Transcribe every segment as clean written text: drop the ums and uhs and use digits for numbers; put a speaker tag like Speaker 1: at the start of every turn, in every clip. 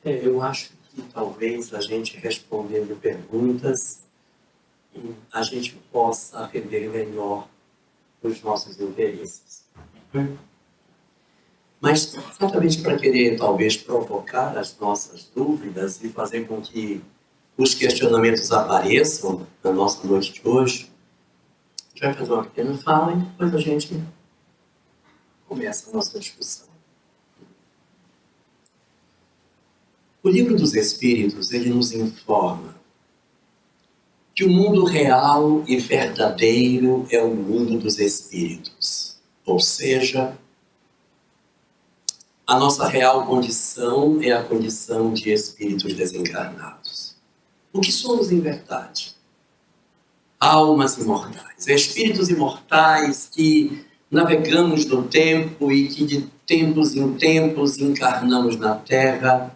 Speaker 1: Eu acho que talvez a gente respondendo perguntas, a gente possa atender melhor os nossos interesses. Mas exatamente para querer talvez provocar as nossas dúvidas e fazer com que os questionamentos apareçam na nossa noite de hoje, a gente vai fazer uma pequena fala e depois a gente começa a nossa discussão. O Livro dos Espíritos, ele nos informa que o mundo real e verdadeiro é o mundo dos espíritos. Ou seja, a nossa real condição é a condição de espíritos desencarnados. O que somos em verdade? Almas imortais, espíritos imortais que navegamos no tempo e que de tempos em tempos encarnamos na Terra,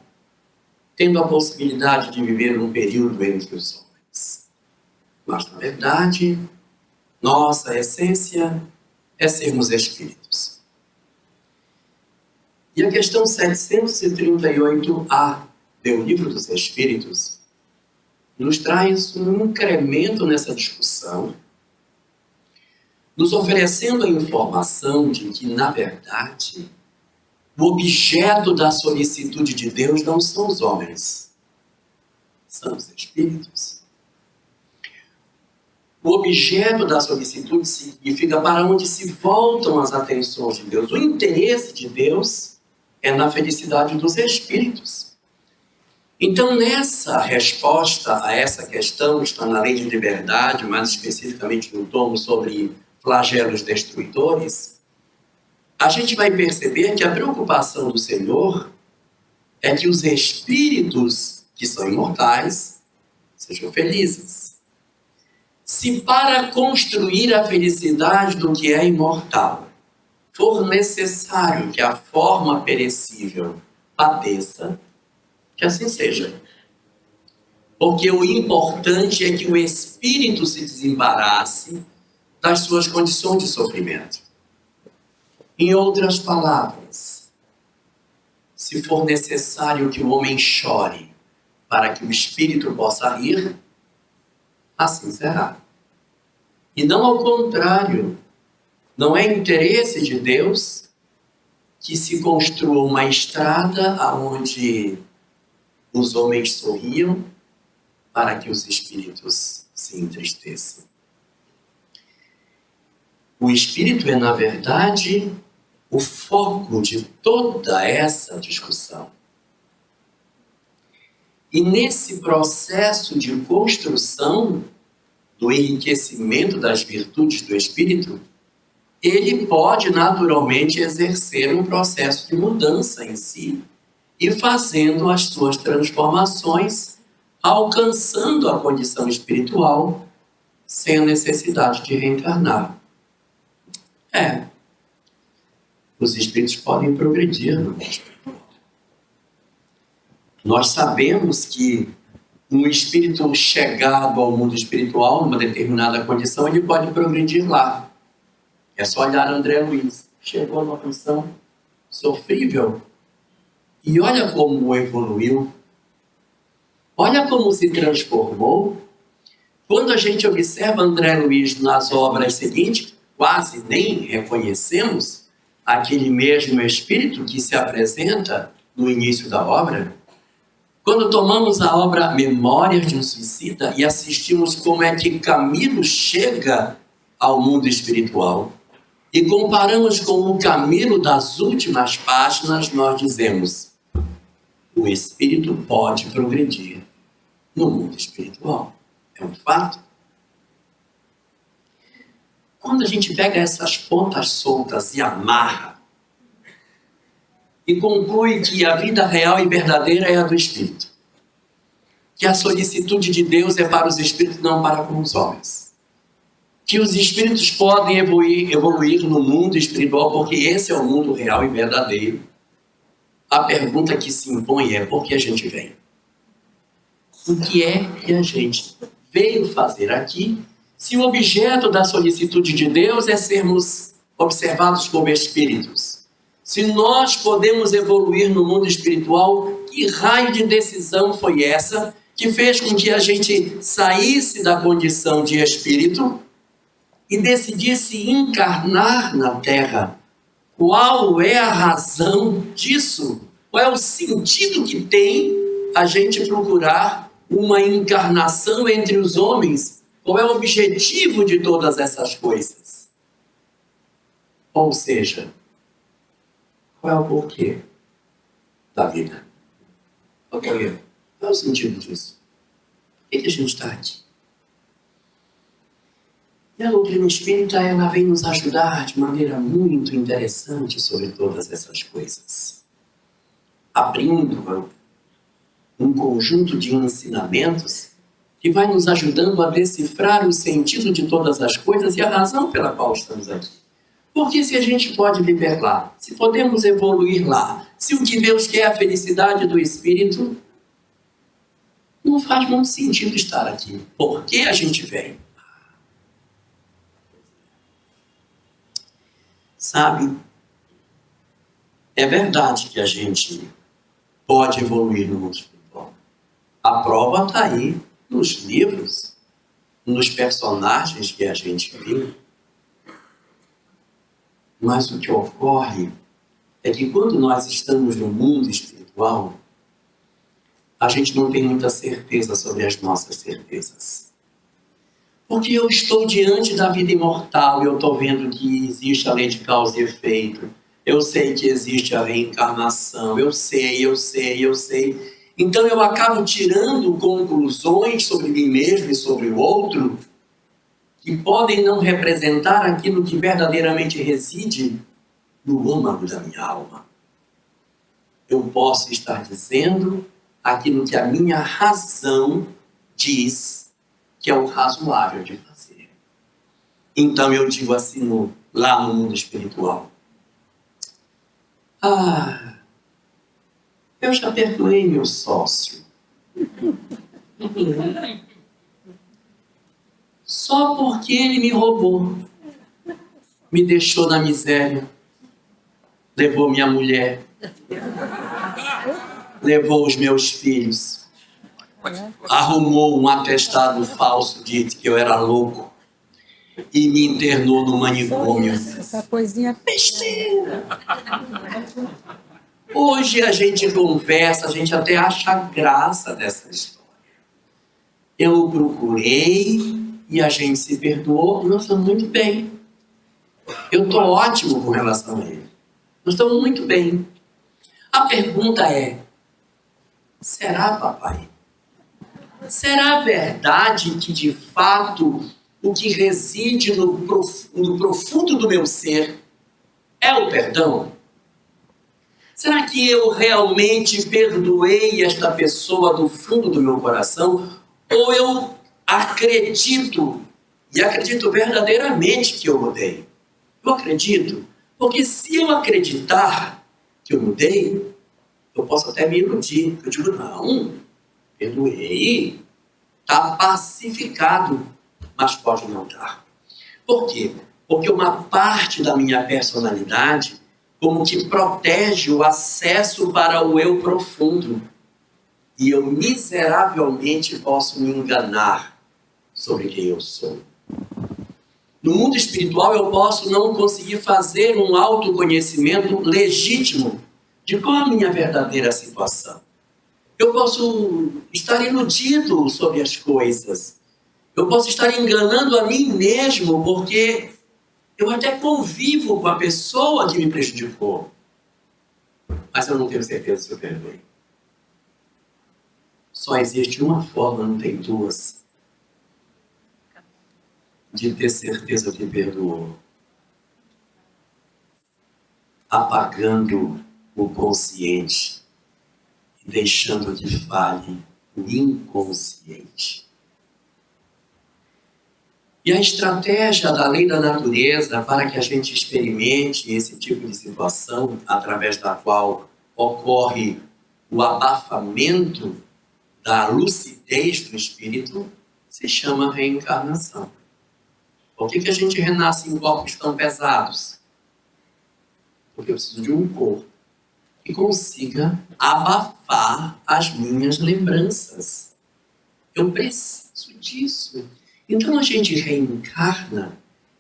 Speaker 1: tendo a possibilidade de viver um período entre os homens. Mas, na verdade, nossa essência é sermos espíritos. E a questão 738A do Livro dos Espíritos nos traz um incremento nessa discussão, nos oferecendo a informação de que, na verdade, o objeto da solicitude de Deus não são os homens, são os espíritos. O objeto da solicitude significa para onde se voltam as atenções de Deus. O interesse de Deus é na felicidade dos espíritos. Então, nessa resposta a essa questão, que está na Lei de Liberdade, mais especificamente no tomo sobre flagelos destruidores, a gente vai perceber que a preocupação do Senhor é que os espíritos que são imortais sejam felizes. Se para construir a felicidade do que é imortal for necessário que a forma perecível padeça, que assim seja. Porque o importante é que o espírito se desembarace das suas condições de sofrimento. Em outras palavras, se for necessário que o homem chore para que o espírito possa rir, assim será. E não ao contrário, não é interesse de Deus que se construa uma estrada aonde os homens sorriam para que os espíritos se entristeçam. O espírito é, na verdade, o foco de toda essa discussão. E nesse processo de construção do enriquecimento das virtudes do espírito, ele pode naturalmente exercer um processo de mudança em si e fazendo as suas transformações, alcançando a condição espiritual sem a necessidade de reencarnar. Os espíritos podem progredir no mundo espiritual. Nós sabemos que um espírito chegado ao mundo espiritual, numa determinada condição, ele pode progredir lá. É só olhar André Luiz. Chegou numa condição sofrível. E olha como evoluiu. Olha como se transformou. Quando a gente observa André Luiz nas obras seguintes, quase nem reconhecemos aquele mesmo espírito que se apresenta no início da obra. Quando tomamos a obra Memórias de um Suicida e assistimos como é que Camilo chega ao mundo espiritual e comparamos com o Camilo das últimas páginas, nós dizemos: o espírito pode progredir no mundo espiritual. É um fato. Quando a gente pega essas pontas soltas e amarra e conclui que a vida real e verdadeira é a do espírito, que a solicitude de Deus é para os espíritos, não para com os homens, que os espíritos podem evoluir no mundo espiritual porque esse é o mundo real e verdadeiro, a pergunta que se impõe é: por que a gente vem? O que é que a gente veio fazer aqui, se o objeto da solicitude de Deus é sermos observados como espíritos. Se nós podemos evoluir no mundo espiritual, que raio de decisão foi essa que fez com que a gente saísse da condição de espírito e decidisse encarnar na Terra? Qual é a razão disso? Qual é o sentido que tem a gente procurar uma encarnação entre os homens? Qual é o objetivo de todas essas coisas? Ou seja, qual é o porquê da vida? Qual é o sentido disso? Por que a gente está aqui? E a doutrina espírita, ela vem nos ajudar de maneira muito interessante sobre todas essas coisas, abrindo um conjunto de ensinamentos que vai nos ajudando a decifrar o sentido de todas as coisas e a razão pela qual estamos aqui. Porque se a gente pode viver lá, se podemos evoluir lá, se o que Deus quer é a felicidade do espírito, não faz muito sentido estar aqui. Por que a gente vem? Sabe, é verdade que a gente pode evoluir no mundo espiritual. A prova está aí nos livros, nos personagens que a gente viu. Mas o que ocorre é que quando nós estamos no mundo espiritual, a gente não tem muita certeza sobre as nossas certezas. Porque eu estou diante da vida imortal e eu estou vendo que existe a lei de causa e efeito. Eu sei que existe a reencarnação. Eu sei. Então eu acabo tirando conclusões sobre mim mesmo e sobre o outro que podem não representar aquilo que verdadeiramente reside no âmago da minha alma. Eu posso estar dizendo aquilo que a minha razão diz que é o razoável de fazer. Então eu digo assim lá no mundo espiritual: eu já perdoei meu sócio. Só porque ele me roubou, me deixou na miséria, levou minha mulher, levou os meus filhos, arrumou um atestado falso de que eu era louco e me internou no manicômio.
Speaker 2: Essa coisinha
Speaker 1: besteira. Hoje a gente conversa, a gente até acha graça dessa história. Eu o procurei e a gente se perdoou, nós estamos muito bem. Eu estou ótimo com relação a ele. Nós estamos muito bem. A pergunta é: será, papai? Será verdade que, de fato, o que reside no profundo do meu ser é o perdão? Será que eu realmente perdoei esta pessoa do fundo do meu coração? Ou eu acredito, e acredito verdadeiramente que eu mudei? Eu acredito, porque se eu acreditar que eu mudei, eu posso até me iludir. Eu digo: não, perdoei, está pacificado, mas pode não estar. Por quê? Porque uma parte da minha personalidade como que protege o acesso para o eu profundo. E eu miseravelmente posso me enganar sobre quem eu sou. No mundo espiritual eu posso não conseguir fazer um autoconhecimento legítimo de qual é a minha verdadeira situação. Eu posso estar iludido sobre as coisas. Eu posso estar enganando a mim mesmo porque eu até convivo com a pessoa que me prejudicou. Mas eu não tenho certeza se eu perdoei. Só existe uma forma, não tem duas, de ter certeza que perdoou: apagando o consciente e deixando que fale o inconsciente. E a estratégia da lei da natureza para que a gente experimente esse tipo de situação, através da qual ocorre o abafamento da lucidez do espírito, se chama reencarnação. Por que a gente renasce em corpos tão pesados? Porque eu preciso de um corpo que consiga abafar as minhas lembranças. Eu preciso disso. Então a gente reencarna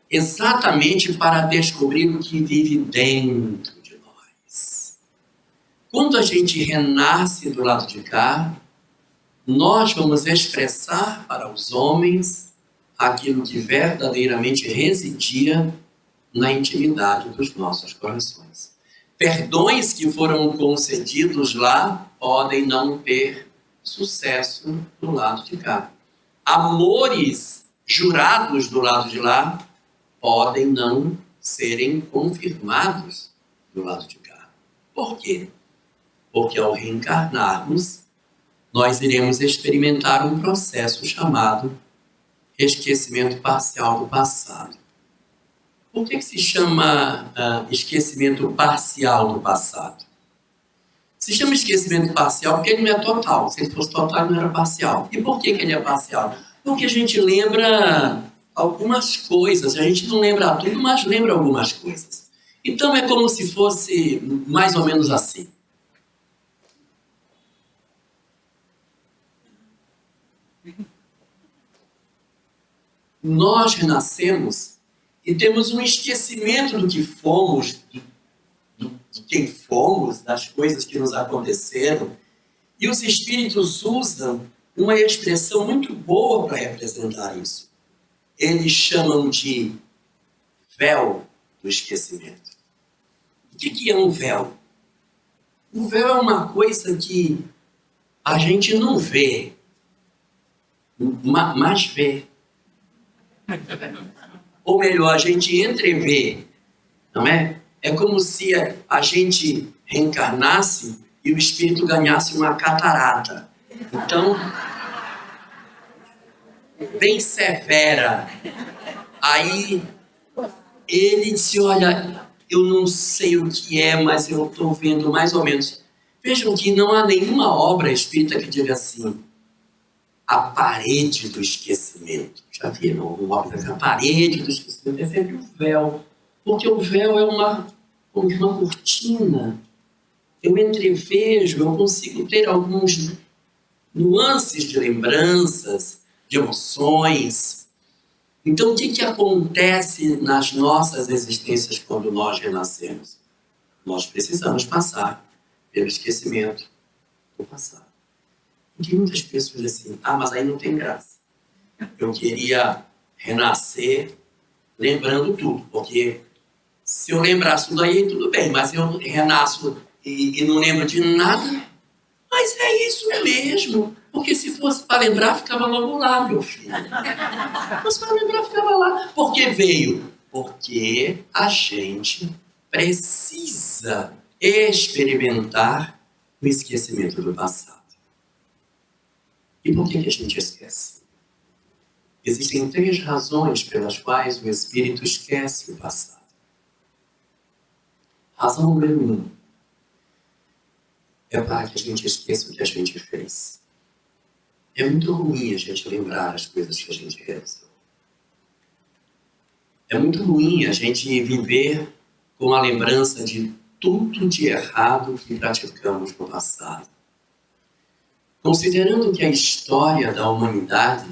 Speaker 1: exatamente para descobrir o que vive dentro de nós. Quando a gente renasce do lado de cá, nós vamos expressar para os homens aquilo que verdadeiramente residia na intimidade dos nossos corações. Perdões que foram concedidos lá podem não ter sucesso do lado de cá. Amores jurados do lado de lá podem não serem confirmados do lado de cá. Por quê? Porque ao reencarnarmos, nós iremos experimentar um processo chamado esquecimento parcial do passado. Por que se chama esquecimento parcial do passado? Se chama esquecimento parcial porque ele não é total. Se ele fosse total, ele não era parcial. E por que ele é parcial? Porque a gente lembra algumas coisas. A gente não lembra tudo, mas lembra algumas coisas. Então é como se fosse mais ou menos assim. Nós renascemos e temos um esquecimento do que fomos, de quem fomos, das coisas que nos aconteceram. E os espíritos usam uma expressão muito boa para representar isso. Eles chamam de véu do esquecimento. O que é um véu? O véu é uma coisa que a gente não vê, mas vê. Ou melhor, a gente entrevê, não é? É como se a gente reencarnasse e o espírito ganhasse uma catarata. Então, bem severa. Aí ele disse, olha, eu não sei o que é, mas eu estou vendo mais ou menos. Vejam que não há nenhuma obra espírita que diga assim, a parede do esquecimento. Já viram alguma obra da parede do esquecimento? É sempre o véu. Porque o véu é uma cortina. Eu entrevejo, eu consigo ter alguns nuances de lembranças, de emoções. Então, o que acontece nas nossas existências quando nós renascemos? Nós precisamos passar pelo esquecimento do passado. E tem muitas pessoas assim, mas aí não tem graça. Eu queria renascer lembrando tudo, porque se eu lembrasse tudo aí, tudo bem, mas eu renasço e não lembro de nada, mas é isso mesmo, porque se fosse para lembrar, ficava logo lá, meu filho. Se fosse para lembrar, ficava lá. Por que veio? Porque a gente precisa experimentar o esquecimento do passado. E por que a gente esquece? Existem 3 razões pelas quais o espírito esquece o passado. Razão número 1 é para que a gente esqueça o que a gente fez. É muito ruim a gente lembrar as coisas que a gente realizou. É muito ruim a gente viver com a lembrança de tudo de errado que praticamos no passado. Considerando que a história da humanidade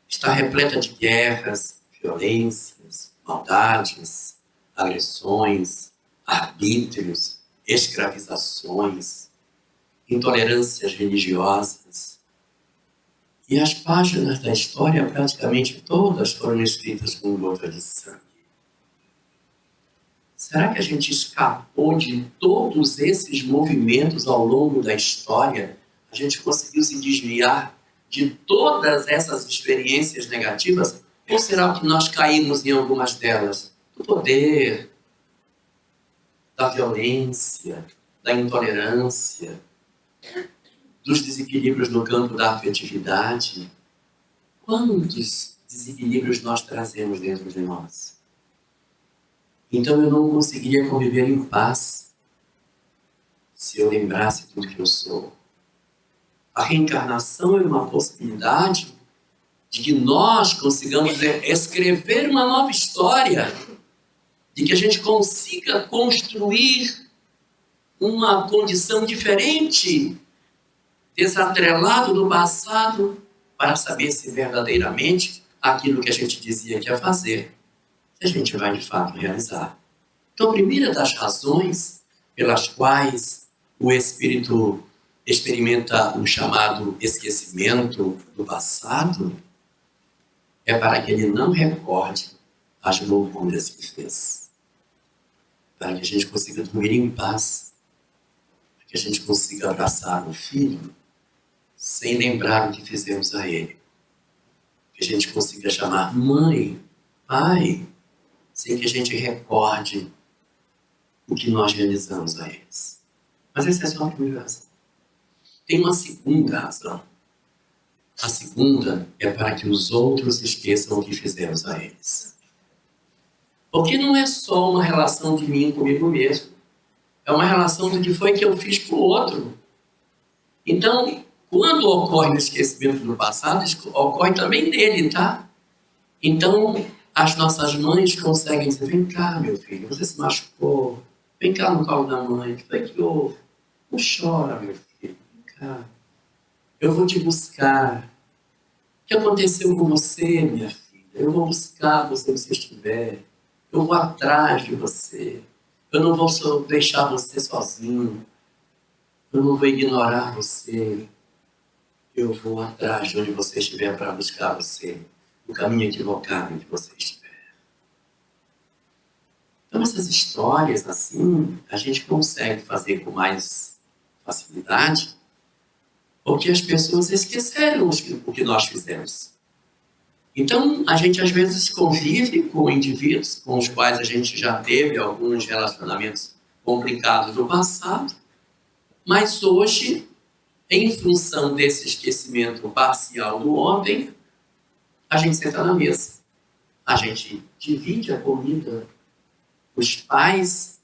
Speaker 1: está repleta de guerras, violências, maldades, agressões, arbítrios, escravizações, intolerâncias religiosas. E as páginas da história, praticamente todas, foram escritas com gota de sangue. Será que a gente escapou de todos esses movimentos ao longo da história? A gente conseguiu se desviar de todas essas experiências negativas? Ou será que nós caímos em algumas delas? Do poder, da violência, da intolerância, dos desequilíbrios no campo da afetividade? Quantos desequilíbrios nós trazemos dentro de nós? Então eu não conseguiria conviver em paz se eu lembrasse tudo que eu sou. A reencarnação é uma possibilidade de que nós consigamos escrever uma nova história. de que a gente consiga construir uma condição diferente, desatrelado do passado, para saber se verdadeiramente aquilo que a gente dizia que ia fazer, a gente vai de fato realizar. Então, a primeira das razões pelas quais o espírito experimenta o chamado esquecimento do passado é para que ele não recorde as loucuras que fez. Para que a gente consiga dormir em paz. Para que a gente consiga abraçar o filho sem lembrar o que fizemos a ele. Que a gente consiga chamar mãe, pai, sem que a gente recorde o que nós realizamos a eles. Mas essa é só a primeira razão. Tem uma segunda razão. A segunda é para que os outros esqueçam o que fizemos a eles. Porque não é só uma relação de mim comigo mesmo. É uma relação do que foi que eu fiz para o outro. Então, quando ocorre o esquecimento do passado, ocorre também nele, tá? Então, as nossas mães conseguem dizer, vem cá, meu filho, você se machucou. Vem cá no colo da mãe, o que foi que houve? Não chora, meu filho, vem cá. Eu vou te buscar. O que aconteceu com você, minha filha? Eu vou buscar você onde você estiver. Eu vou atrás de você. Eu não vou deixar você sozinho. Eu não vou ignorar você. Eu vou atrás de onde você estiver para buscar você. No caminho equivocado em que você estiver. Então, essas histórias, assim, a gente consegue fazer com mais facilidade, porque as pessoas esqueceram o que nós fizemos. Então, a gente às vezes convive com indivíduos com os quais a gente já teve alguns relacionamentos complicados no passado, mas hoje, em função desse esquecimento parcial do ontem, a gente senta na mesa, a gente divide a comida, os pais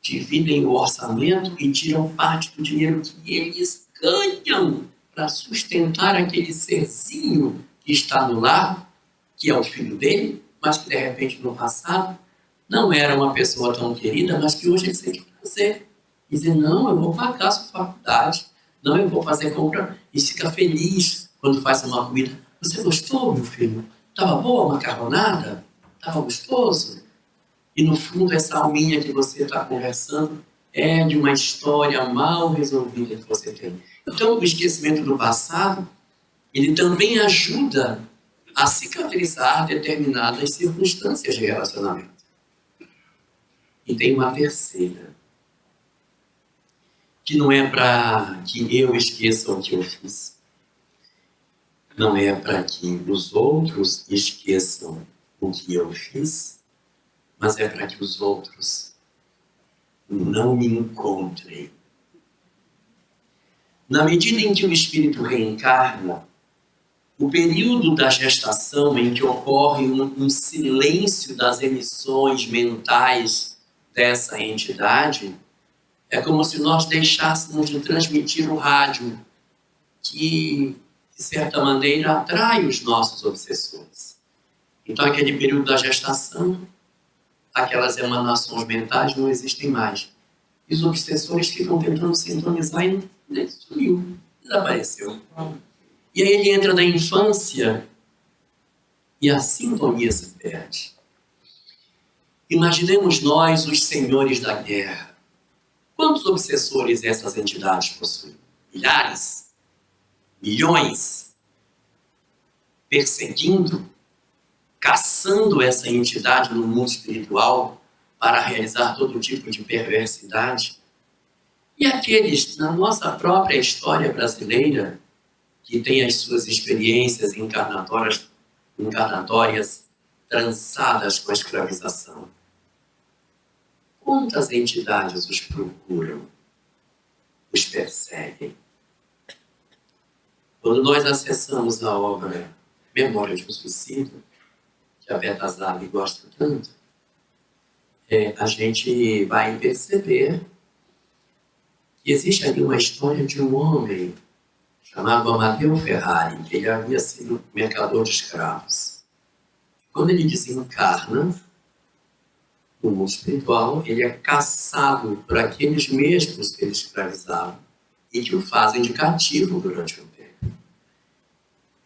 Speaker 1: dividem o orçamento e tiram parte do dinheiro que eles ganham para sustentar aquele serzinho que está no lar, que é o filho dele, mas que de repente no passado não era uma pessoa tão querida, mas que hoje ele sente prazer. E dizer, não, eu vou pagar a sua faculdade, não, eu vou fazer compra, e fica feliz quando faz uma comida. Você gostou, meu filho? Estava boa a macarronada? Estava gostoso? E no fundo essa alminha que você está conversando é de uma história mal resolvida que você tem. Então o esquecimento do passado, ele também ajuda a cicatrizar determinadas circunstâncias de relacionamento. E tem uma terceira, que não é para que eu esqueça o que eu fiz. Não é para que os outros esqueçam o que eu fiz, mas é para que os outros não me encontrem. Na medida em que o espírito reencarna, o período da gestação em que ocorre um silêncio das emissões mentais dessa entidade, é como se nós deixássemos de transmitir o rádio, que, de certa maneira, atrai os nossos obsessores. Então, aquele período da gestação, aquelas emanações mentais não existem mais. E os obsessores ficam tentando sintonizar e ele sumiu, desapareceu. E aí ele entra na infância e a sintonia se perde. Imaginemos nós os senhores da guerra. Quantos obsessores essas entidades possuem? Milhares? Milhões? Perseguindo, caçando essa entidade no mundo espiritual para realizar todo tipo de perversidade. E aqueles, na nossa própria história brasileira, que têm as suas experiências encarnatórias trançadas com a escravização. Quantas entidades os procuram, os perseguem? Quando nós acessamos a obra Memória de um Suicídio, que a Beta Zag gosta tanto, a gente vai perceber que existe ali uma história de um homem chamado Amadeu Ferrari, que ele havia sido mercador de escravos. Quando ele desencarna, no mundo espiritual, ele é caçado por aqueles mesmos que ele escravizava e que o fazem de cativo durante um tempo.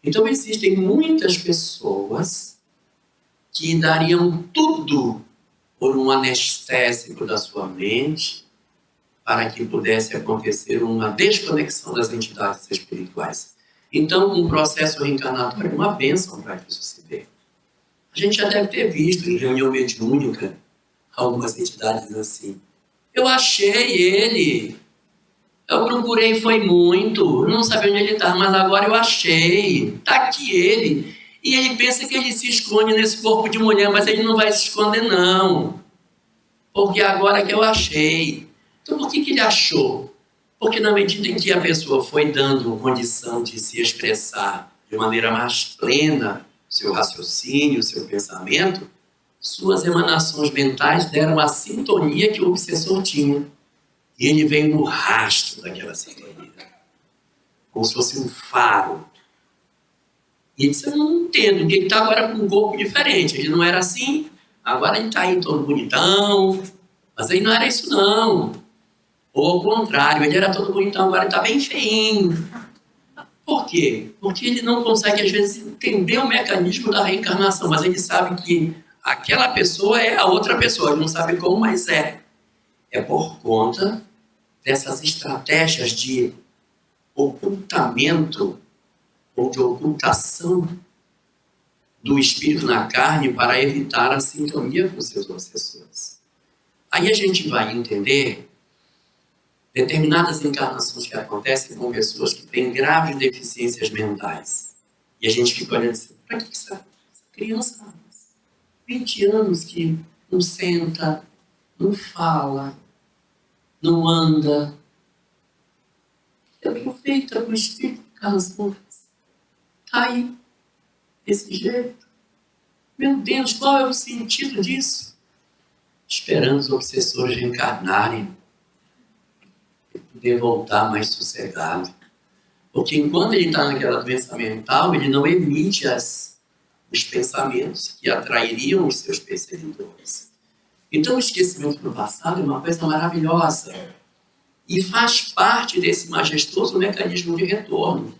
Speaker 1: Então existem muitas pessoas que dariam tudo por um anestésico da sua mente para que pudesse acontecer uma desconexão das entidades espirituais. Então, um processo reencarnatório é uma bênção para que isso se dê. A gente já deve ter visto em reunião mediúnica algumas entidades assim. Eu achei ele, eu procurei foi muito, não sabia onde ele está, mas agora eu achei, está aqui ele. E ele pensa que ele se esconde nesse corpo de mulher, mas ele não vai se esconder não, porque agora que eu achei. Então por que ele achou? Porque na medida em que a pessoa foi dando condição de se expressar de maneira mais plena seu raciocínio, seu pensamento, suas emanações mentais deram a sintonia que o obsessor tinha. E ele veio no rastro daquela sintonia, como se fosse um faro. E ele disse, eu não entendo, porque ele está agora com um corpo diferente. Ele não era assim, agora ele está aí todo bonitão, mas aí não era isso não. Ou ao contrário, ele era todo bonitão, agora ele está bem feinho. Por quê? Porque ele não consegue, às vezes, entender o mecanismo da reencarnação, mas ele sabe que aquela pessoa é a outra pessoa, ele não sabe como, mas é. É por conta dessas estratégias de ocultamento ou de ocultação do espírito na carne para evitar a sintonia com seus obsessores. Aí a gente vai entender determinadas encarnações que acontecem com pessoas que têm graves deficiências mentais. E a gente fica olhando assim, para que essa criança, 20 anos que não senta, não fala, não anda, e aproveita para o espírito encarnação. Está aí, desse jeito. Meu Deus, qual é o sentido disso? Esperando os obsessores reencarnarem e poder voltar mais sossegado. Porque enquanto ele está naquela doença mental, ele não emite os pensamentos que atrairiam os seus perseguidores. Então o esquecimento do passado é uma coisa maravilhosa. E faz parte desse majestoso mecanismo de retorno,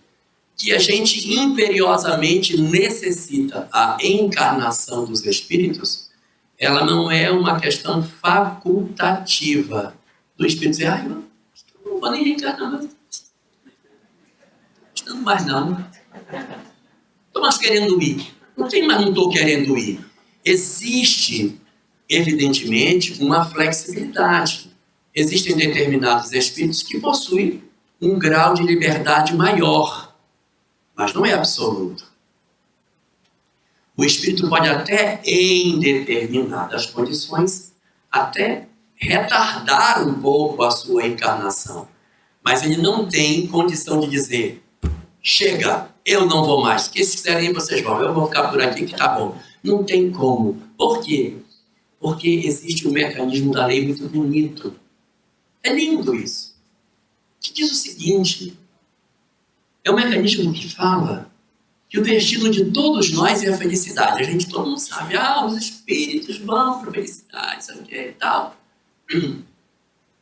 Speaker 1: que a gente imperiosamente necessita. A encarnação dos espíritos, ela não é uma questão facultativa do espírito dizer, eu não vou nem reencarnar, não estou mais não. Estou mais querendo ir. Não estou querendo ir. Existe, evidentemente, uma flexibilidade. Existem determinados espíritos que possuem um grau de liberdade maior, mas não é absoluto. O espírito pode até, em determinadas condições, até retardar um pouco a sua encarnação, mas ele não tem condição de dizer, chega, eu não vou mais, que se quiserem vocês vão, eu vou ficar por aqui que tá bom. Não tem como. Por quê? Porque existe um mecanismo da lei muito bonito. É lindo isso. Que diz o seguinte, é um mecanismo que fala que o destino de todos nós é a felicidade. A gente, todo mundo sabe, os espíritos vão para a felicidade, sabe o que e tal.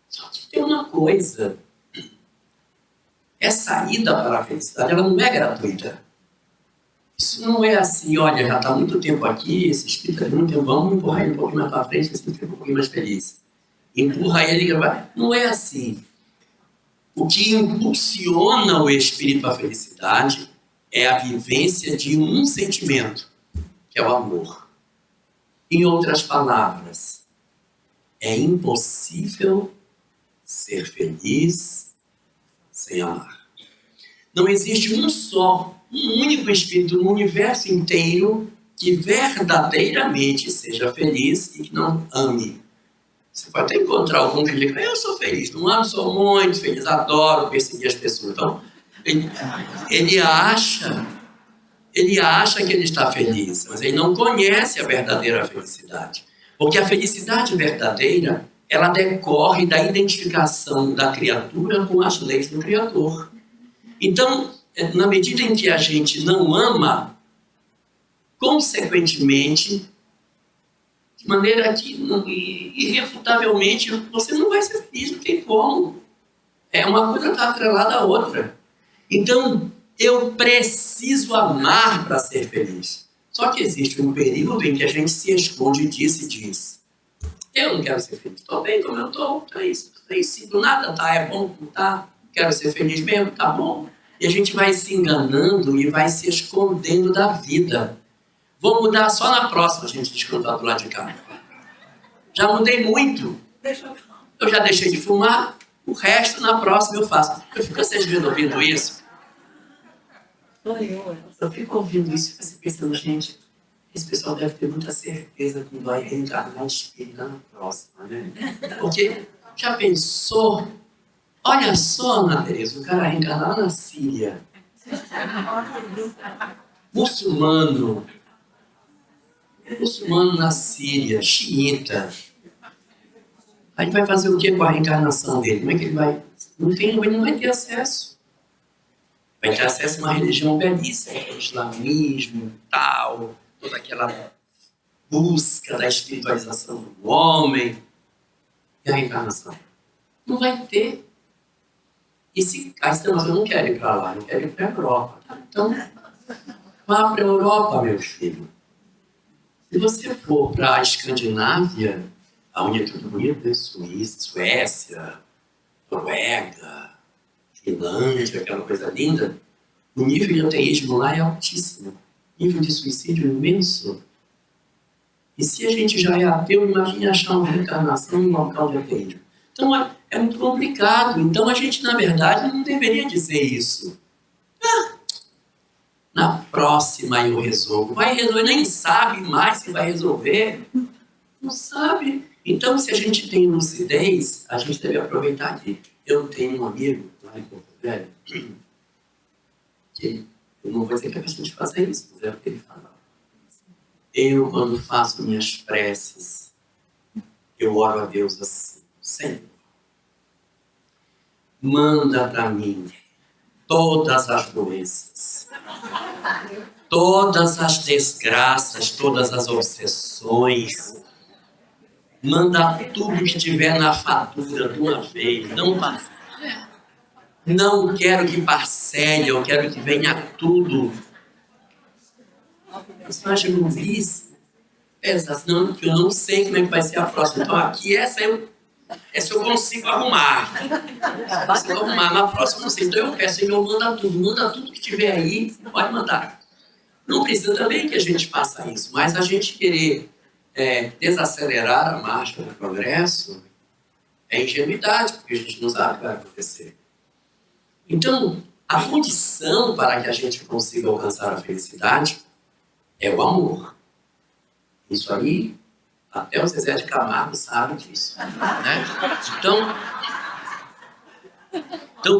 Speaker 1: Só que tem uma coisa, essa ida para a felicidade, ela não é gratuita. Isso não é assim, olha, já está muito tempo aqui, esse espírito está muito tempo, vamos empurrar ele um pouquinho mais para frente, assim fica um pouquinho mais feliz. Empurra ele, não é assim. O que impulsiona o espírito à felicidade é a vivência de um sentimento, que é o amor. Em outras palavras, é impossível ser feliz sem amar. Não existe um único espírito no universo inteiro que verdadeiramente seja feliz e que não ame. Você pode até encontrar algum que diga, eu sou feliz, não amo, sou muito feliz, adoro perseguir as pessoas. Então, ele acha que ele está feliz, mas ele não conhece a verdadeira felicidade. Porque a felicidade verdadeira, ela decorre da identificação da criatura com as leis do Criador. Então, na medida em que a gente não ama, consequentemente, de maneira que, irrefutavelmente, você não vai ser feliz, não tem como. Uma coisa está atrelada à outra. Então, eu preciso amar para ser feliz. Só que existe um período em que a gente se esconde disso e diz: eu não quero ser feliz, estou bem como eu estou, é isso. Se do nada tá, é bom, não tá, quero ser feliz mesmo, tá bom. E a gente vai se enganando e vai se escondendo da vida. Vou mudar só na próxima, a gente descontar do lado de cá. Já mudei muito. Eu já deixei de fumar, o resto na próxima eu faço. Eu fico assistindo, ouvindo isso. Eu fico ouvindo isso e fico pensando, gente, esse pessoal deve ter muita certeza que vai reencarnar espírita na próxima, né? Porque já pensou? Olha só, Ana Tereza, o cara reencarnar na Síria. Muçulmano na Síria, xiita. Aí vai fazer o que com a reencarnação dele? Como é que ele vai? Ele não vai ter acesso. Vai ter acesso a uma religião belíssima, o islamismo e tal, toda aquela busca da espiritualização do homem. E a reencarnação? Não vai ter. E se... mas eu não quero ir para lá, eu quero ir para a Europa. Então, vá para a Europa, meu filho. Se você for para a Escandinávia, onde é tudo bonito, né? Suécia, Noruega, Finlândia, aquela coisa linda, o nível de ateísmo lá é altíssimo. O nível de suicídio é imenso. E se a gente já é ateu, imagine achar uma reencarnação em um local de ateísmo. Então é muito complicado. Então a gente, na verdade, não deveria dizer isso. Na próxima eu resolvo. Vai resolver, nem sabe mais se vai resolver. Não sabe. Então, se a gente tem lucidez, a gente deve aproveitar que eu tenho um amigo lá em Porto Velho, que eu não vou dizer que a gente faça isso, mas é o que ele fala. Eu, quando faço minhas preces, eu oro a Deus assim, Senhor, manda para mim todas as doenças, todas as desgraças, todas as obsessões, manda tudo que tiver na fatura de uma vez, não quero que parcele, eu quero que venha tudo. Você acha que eu não fiz? Não, que eu não sei como é que vai ser a próxima. Então aqui essa eu consigo arrumar. Na próxima eu não sei. Então eu peço, Senhor, manda tudo que tiver aí, pode mandar. Não precisa também que a gente faça isso, mas a gente querer desacelerar a marcha do progresso é ingenuidade, porque a gente não sabe o que vai acontecer. Então, a condição para que a gente consiga alcançar a felicidade é o amor. Isso aí, até o Zezé de Camargo sabe disso. Né? Então,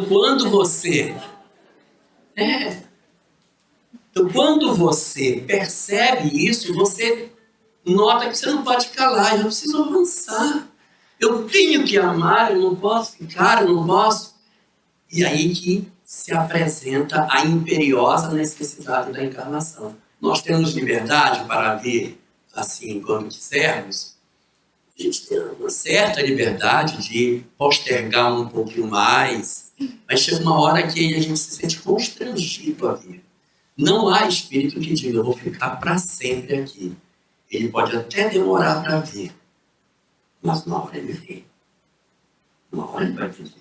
Speaker 1: quando você percebe isso, você nota que você não pode ficar lá, eu preciso avançar. Eu tenho que amar, eu não posso ficar, eu não posso. E aí que se apresenta a imperiosa necessidade da encarnação. Nós temos liberdade para vir assim quando quisermos. A gente tem uma certa liberdade de postergar um pouquinho mais, mas chega uma hora que a gente se sente constrangido a vir. Não há espírito que diga, eu vou ficar para sempre aqui. Ele pode até demorar para vir, mas uma hora ele vem. Uma hora ele vai vir.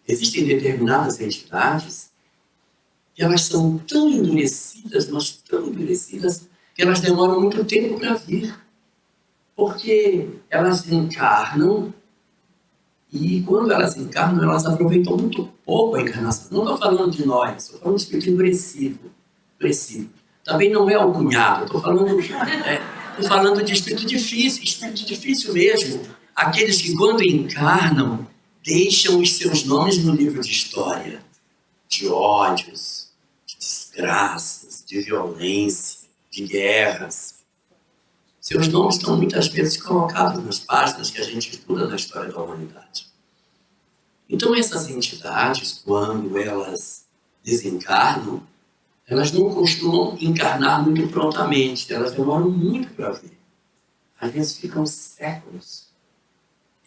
Speaker 1: Existem determinadas entidades que elas são tão endurecidas, mas tão endurecidas, que elas demoram muito tempo para vir. Porque elas encarnam e quando elas encarnam, elas aproveitam muito pouco a encarnação. Não estou falando de nós, estou falando de espírito endurecido. Também não é o cunhado, estou falando de espírito difícil mesmo. Aqueles que quando encarnam, deixam os seus nomes no livro de história, de ódios, de desgraças, de violência, de guerras. Seus nomes estão muitas vezes colocados nas páginas que a gente estuda na história da humanidade. Então essas entidades, quando elas desencarnam, elas não costumam encarnar muito prontamente, elas demoram muito para vir. Às vezes ficam séculos.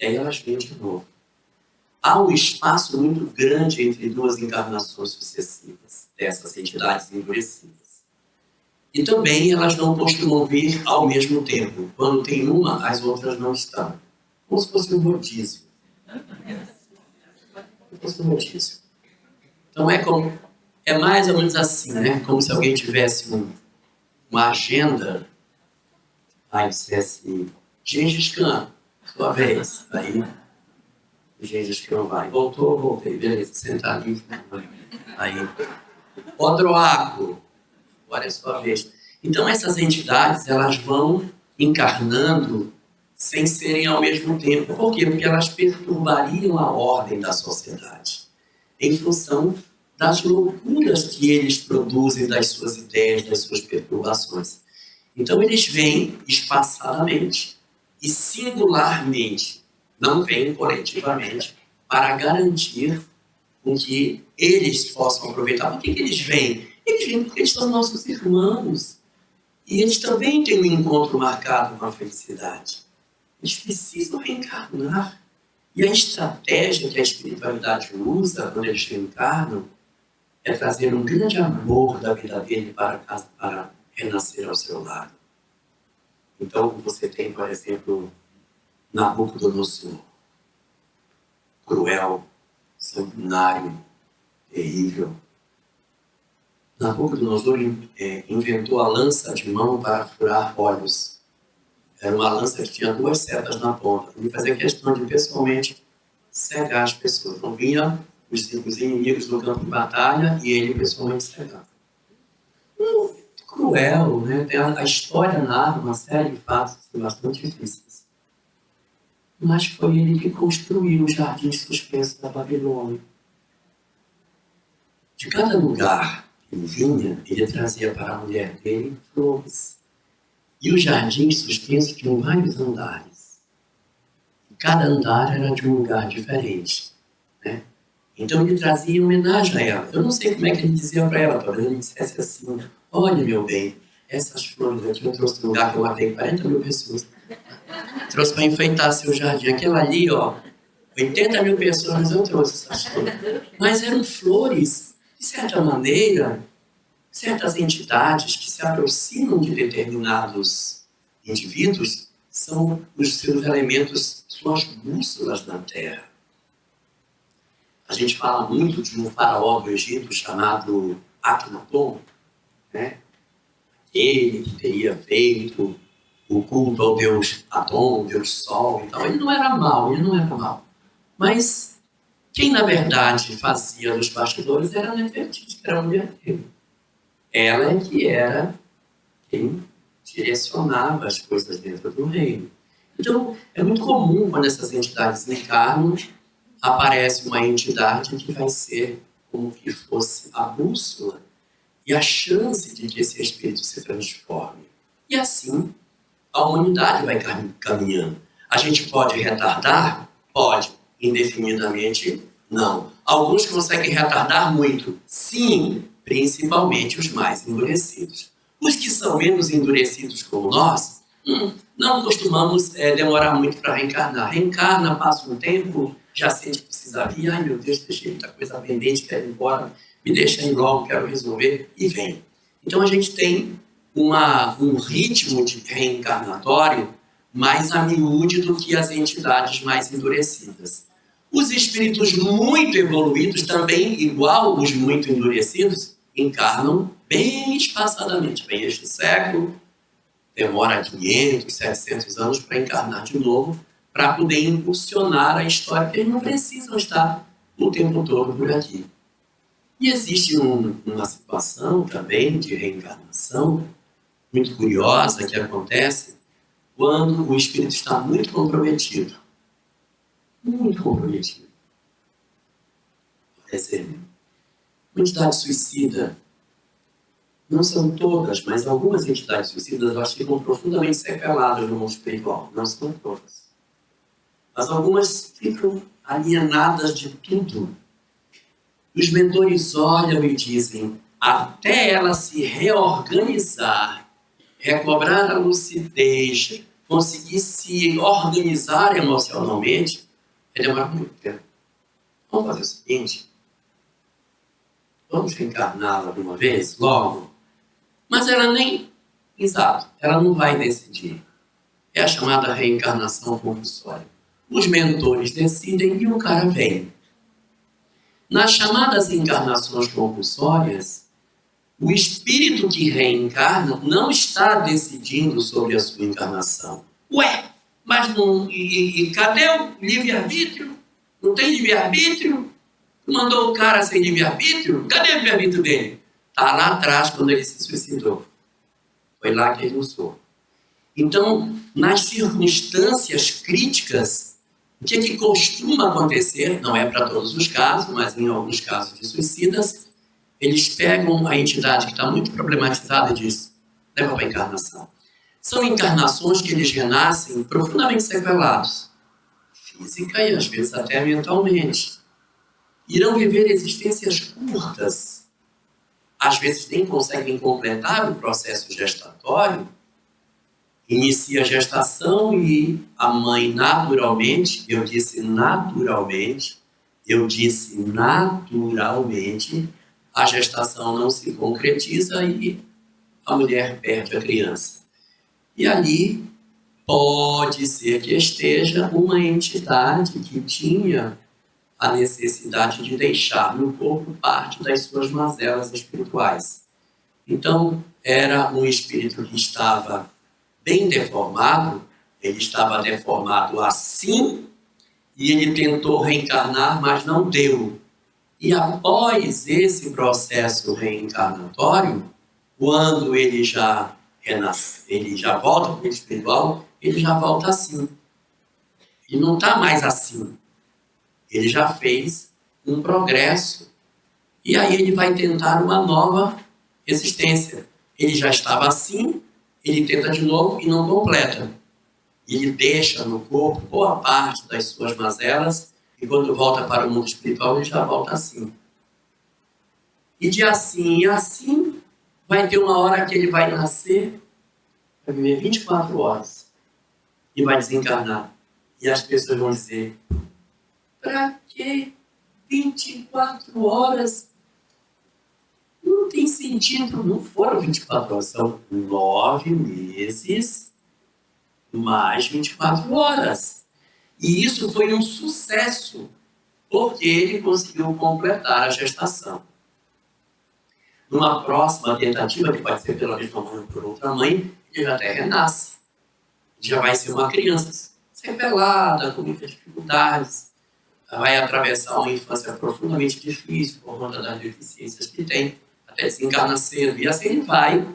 Speaker 1: E aí elas vêm de novo. Há um espaço muito grande entre duas encarnações sucessivas dessas entidades endurecidas. E também elas não costumam vir ao mesmo tempo. Quando tem uma, as outras não estão. Como se fosse um rodízio. Como se fosse um rodízio. Então é mais ou menos assim, né? Como se alguém tivesse uma agenda, aí dissesse, Gengis Khan, sua vez. Aí Gengis Khan vai, voltei, beleza, sentar ali. Aí, Odroaco, agora é sua vez. Então essas entidades, elas vão encarnando sem serem ao mesmo tempo. Por quê? Porque elas perturbariam a ordem da sociedade, em função das loucuras que eles produzem, das suas ideias, das suas perturbações. Então eles vêm espaçadamente e singularmente, não vêm coletivamente, para garantir com que eles possam aproveitar. Por que eles vêm? Eles vêm porque eles são nossos irmãos. E eles também têm um encontro marcado com a felicidade. Eles precisam reencarnar. E a estratégia que a espiritualidade usa quando eles reencarnam é trazer um grande amor da vida dele para renascer ao seu lado. Então, você tem, por exemplo, Nabucodonosor, cruel, sanguinário, terrível. Nabucodonosor inventou a lança de mão para furar olhos. Era uma lança que tinha 2 setas na ponta. Ele fazia questão de pessoalmente cegar as pessoas. Então vinha os inimigos do campo de batalha e ele pessoalmente cegava. Cruel, né? A história narra uma série de fatos bastante difíceis. Mas foi ele que construiu os jardins suspensos da Babilônia. De cada lugar que ele vinha, ele trazia para a mulher dele flores. E os jardins suspensos tinham vários andares. E cada andar era de um lugar diferente, né? Então ele trazia em homenagem a ela. Eu não sei como é que ele dizia para ela, talvez ele dissesse assim, olha meu bem, essas flores aqui eu trouxe de um lugar que eu matei 40 mil pessoas. Trouxe para enfeitar seu jardim. Aquela ali, 80 mil pessoas eu trouxe essas flores. Mas eram flores, de certa maneira, certas entidades que se aproximam de determinados indivíduos são os seus elementos, suas bússolas na Terra. A gente fala muito de um faraó do Egito chamado Akhenaton, né? Ele que teria feito o culto ao deus Atom, deus Sol e tal. Ele não era mau. Mas quem, na verdade, fazia nos bastidores era a Nefertiti, que era a mulher dele. Ela é que era quem direcionava as coisas dentro do reino. Então, é muito comum quando essas entidades encarnam, aparece uma entidade que vai ser como que fosse a bússola e a chance de que esse espírito se transforme. E assim, a humanidade vai caminhando. A gente pode retardar? Pode. Indefinidamente, não. Alguns conseguem retardar muito? Sim, principalmente os mais endurecidos. Os que são menos endurecidos como nós, não costumamos demorar muito para reencarnar. Reencarna, passa um tempo, já sente que precisa vir, ai meu Deus, deixei muita coisa pendente, quero ir embora, me deixa ir logo, quero resolver, e vem. Então a gente tem um ritmo de reencarnatório mais a miúde do que as entidades mais endurecidas. Os espíritos muito evoluídos também, igual os muito endurecidos, encarnam bem espaçadamente. Vem este século, demora 500, 700 anos para encarnar de novo, para poder impulsionar a história, porque eles não precisam estar o tempo todo por aqui. E existe uma situação também de reencarnação muito curiosa que acontece quando o espírito está muito comprometido. Muito comprometido. Por exemplo, uma entidade suicida, não são todas, mas algumas entidades suicidas elas ficam profundamente sequeladas no mundo espiritual. Não são todas. Mas algumas ficam alienadas de tudo. Os mentores olham e dizem, até ela se reorganizar, recobrar a lucidez, conseguir se organizar emocionalmente, vai demorar muito tempo. Vamos fazer o seguinte, vamos reencarná-la de uma vez, logo. Mas ela nem, exato, ela não vai decidir. É a chamada reencarnação compulsória. Os mentores decidem e o cara vem. Nas chamadas encarnações compulsórias, o espírito que reencarna não está decidindo sobre a sua encarnação. Ué, mas não, cadê o livre-arbítrio? Não tem livre-arbítrio? Mandou o cara sem livre-arbítrio? Cadê o livre-arbítrio dele? Está lá atrás, quando ele se suicidou. Foi lá que ele usou. Então, nas circunstâncias críticas, o que costuma acontecer, não é para todos os casos, mas em alguns casos de suicidas, eles pegam a entidade que está muito problematizada e diz, leva para a encarnação. São encarnações que eles renascem profundamente sequelados, física e às vezes até mentalmente. Irão viver existências curtas, às vezes nem conseguem completar o processo gestatório, inicia a gestação e a mãe naturalmente, eu disse naturalmente, a gestação não se concretiza e a mulher perde a criança. E ali pode ser que esteja uma entidade que tinha a necessidade de deixar no corpo parte das suas mazelas espirituais. Então, era um espírito que estava bem deformado, ele estava deformado assim, e ele tentou reencarnar, mas não deu. E após esse processo reencarnatório, quando ele já renasce, ele já volta para o espiritual, ele já volta assim. Ele não está mais assim. Ele já fez um progresso. E aí ele vai tentar uma nova existência. Ele já estava assim, ele tenta de novo e não completa. Ele deixa no corpo boa parte das suas mazelas e quando volta para o mundo espiritual ele já volta assim. E de assim e assim vai ter uma hora que ele vai nascer, vai viver 24 horas e vai desencarnar. E as pessoas vão dizer, para que 24 horas? Não tem sentido, não foram 24 horas, são 9 meses mais 24 horas. E isso foi um sucesso, porque ele conseguiu completar a gestação. Numa próxima tentativa, que pode ser pela mesma mãe ou por outra mãe, ele até renasce. Já vai ser uma criança sequelada, com muitas dificuldades, vai atravessar uma infância profundamente difícil por conta das deficiências que tem, até desencarna cedo, e assim ele vai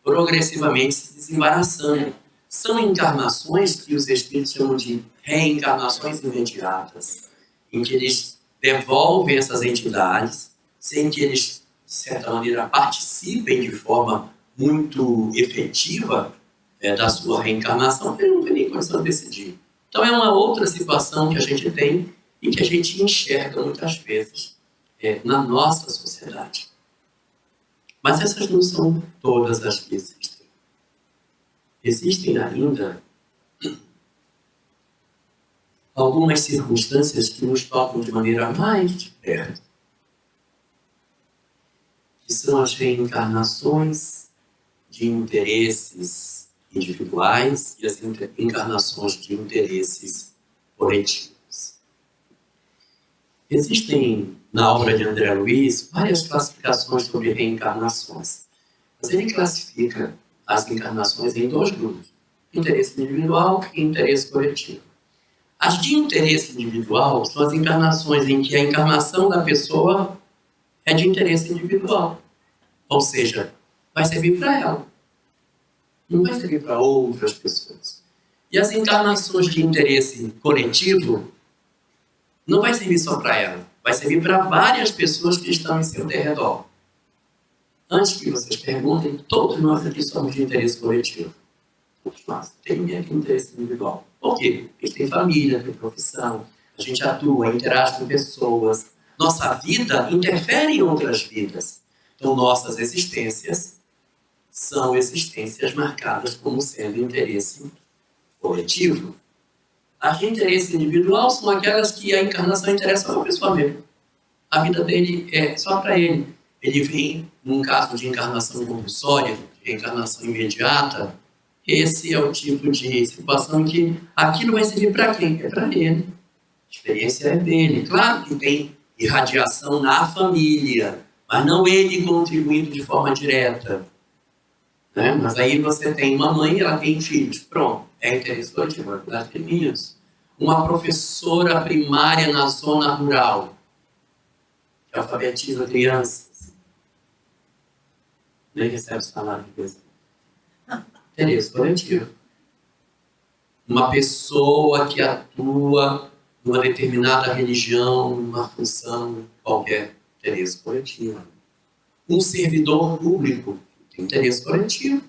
Speaker 1: progressivamente se desembaraçando. São encarnações que os espíritos chamam de reencarnações imediatas, em que eles devolvem essas entidades, sem que eles, de certa maneira, participem de forma muito efetiva da sua reencarnação, porque não tem nem condição de decidir. Então é uma outra situação que a gente tem e que a gente enxerga muitas vezes na nossa sociedade. Mas essas não são todas as que existem. Existem ainda algumas circunstâncias que nos tocam de maneira mais de perto, que são as reencarnações de interesses individuais e as encarnações de interesses coletivos. Existem, na obra de André Luiz, várias classificações sobre reencarnações. Mas ele classifica as encarnações em dois grupos, interesse individual e interesse coletivo. As de interesse individual são as encarnações em que a encarnação da pessoa é de interesse individual. Ou seja, vai servir para ela. Não vai servir para outras pessoas. E as encarnações de interesse coletivo não vai servir só para ela. Vai servir para várias pessoas que estão em seu derredor. Antes que vocês perguntem, todos nós aqui somos de interesse coletivo. Todos nós. Tem ninguém aqui de interesse individual. Por quê? Porque a gente tem família, tem profissão, a gente atua, interage com pessoas. Nossa vida interfere em outras vidas. Então, nossas existências são existências marcadas como sendo interesse coletivo, as de interesse individual são aquelas que a encarnação interessa uma pessoa mesmo. A vida dele é só para ele. Ele vem, num caso de encarnação compulsória, de reencarnação imediata, esse é o tipo de situação em que aquilo vai servir para quem? É para ele. A experiência é dele. Claro que tem irradiação na família, mas não ele contribuindo de forma direta. Né? Mas aí você tem uma mãe, ela tem filhos. Pronto, é interesse coletivo, das filhinhas. Uma professora primária na zona rural, que alfabetiza crianças, nem recebe salário de coisa. Interesse coletivo. Uma pessoa que atua numa determinada religião, numa função qualquer, interesse coletivo. Um servidor público, tem interesse coletivo.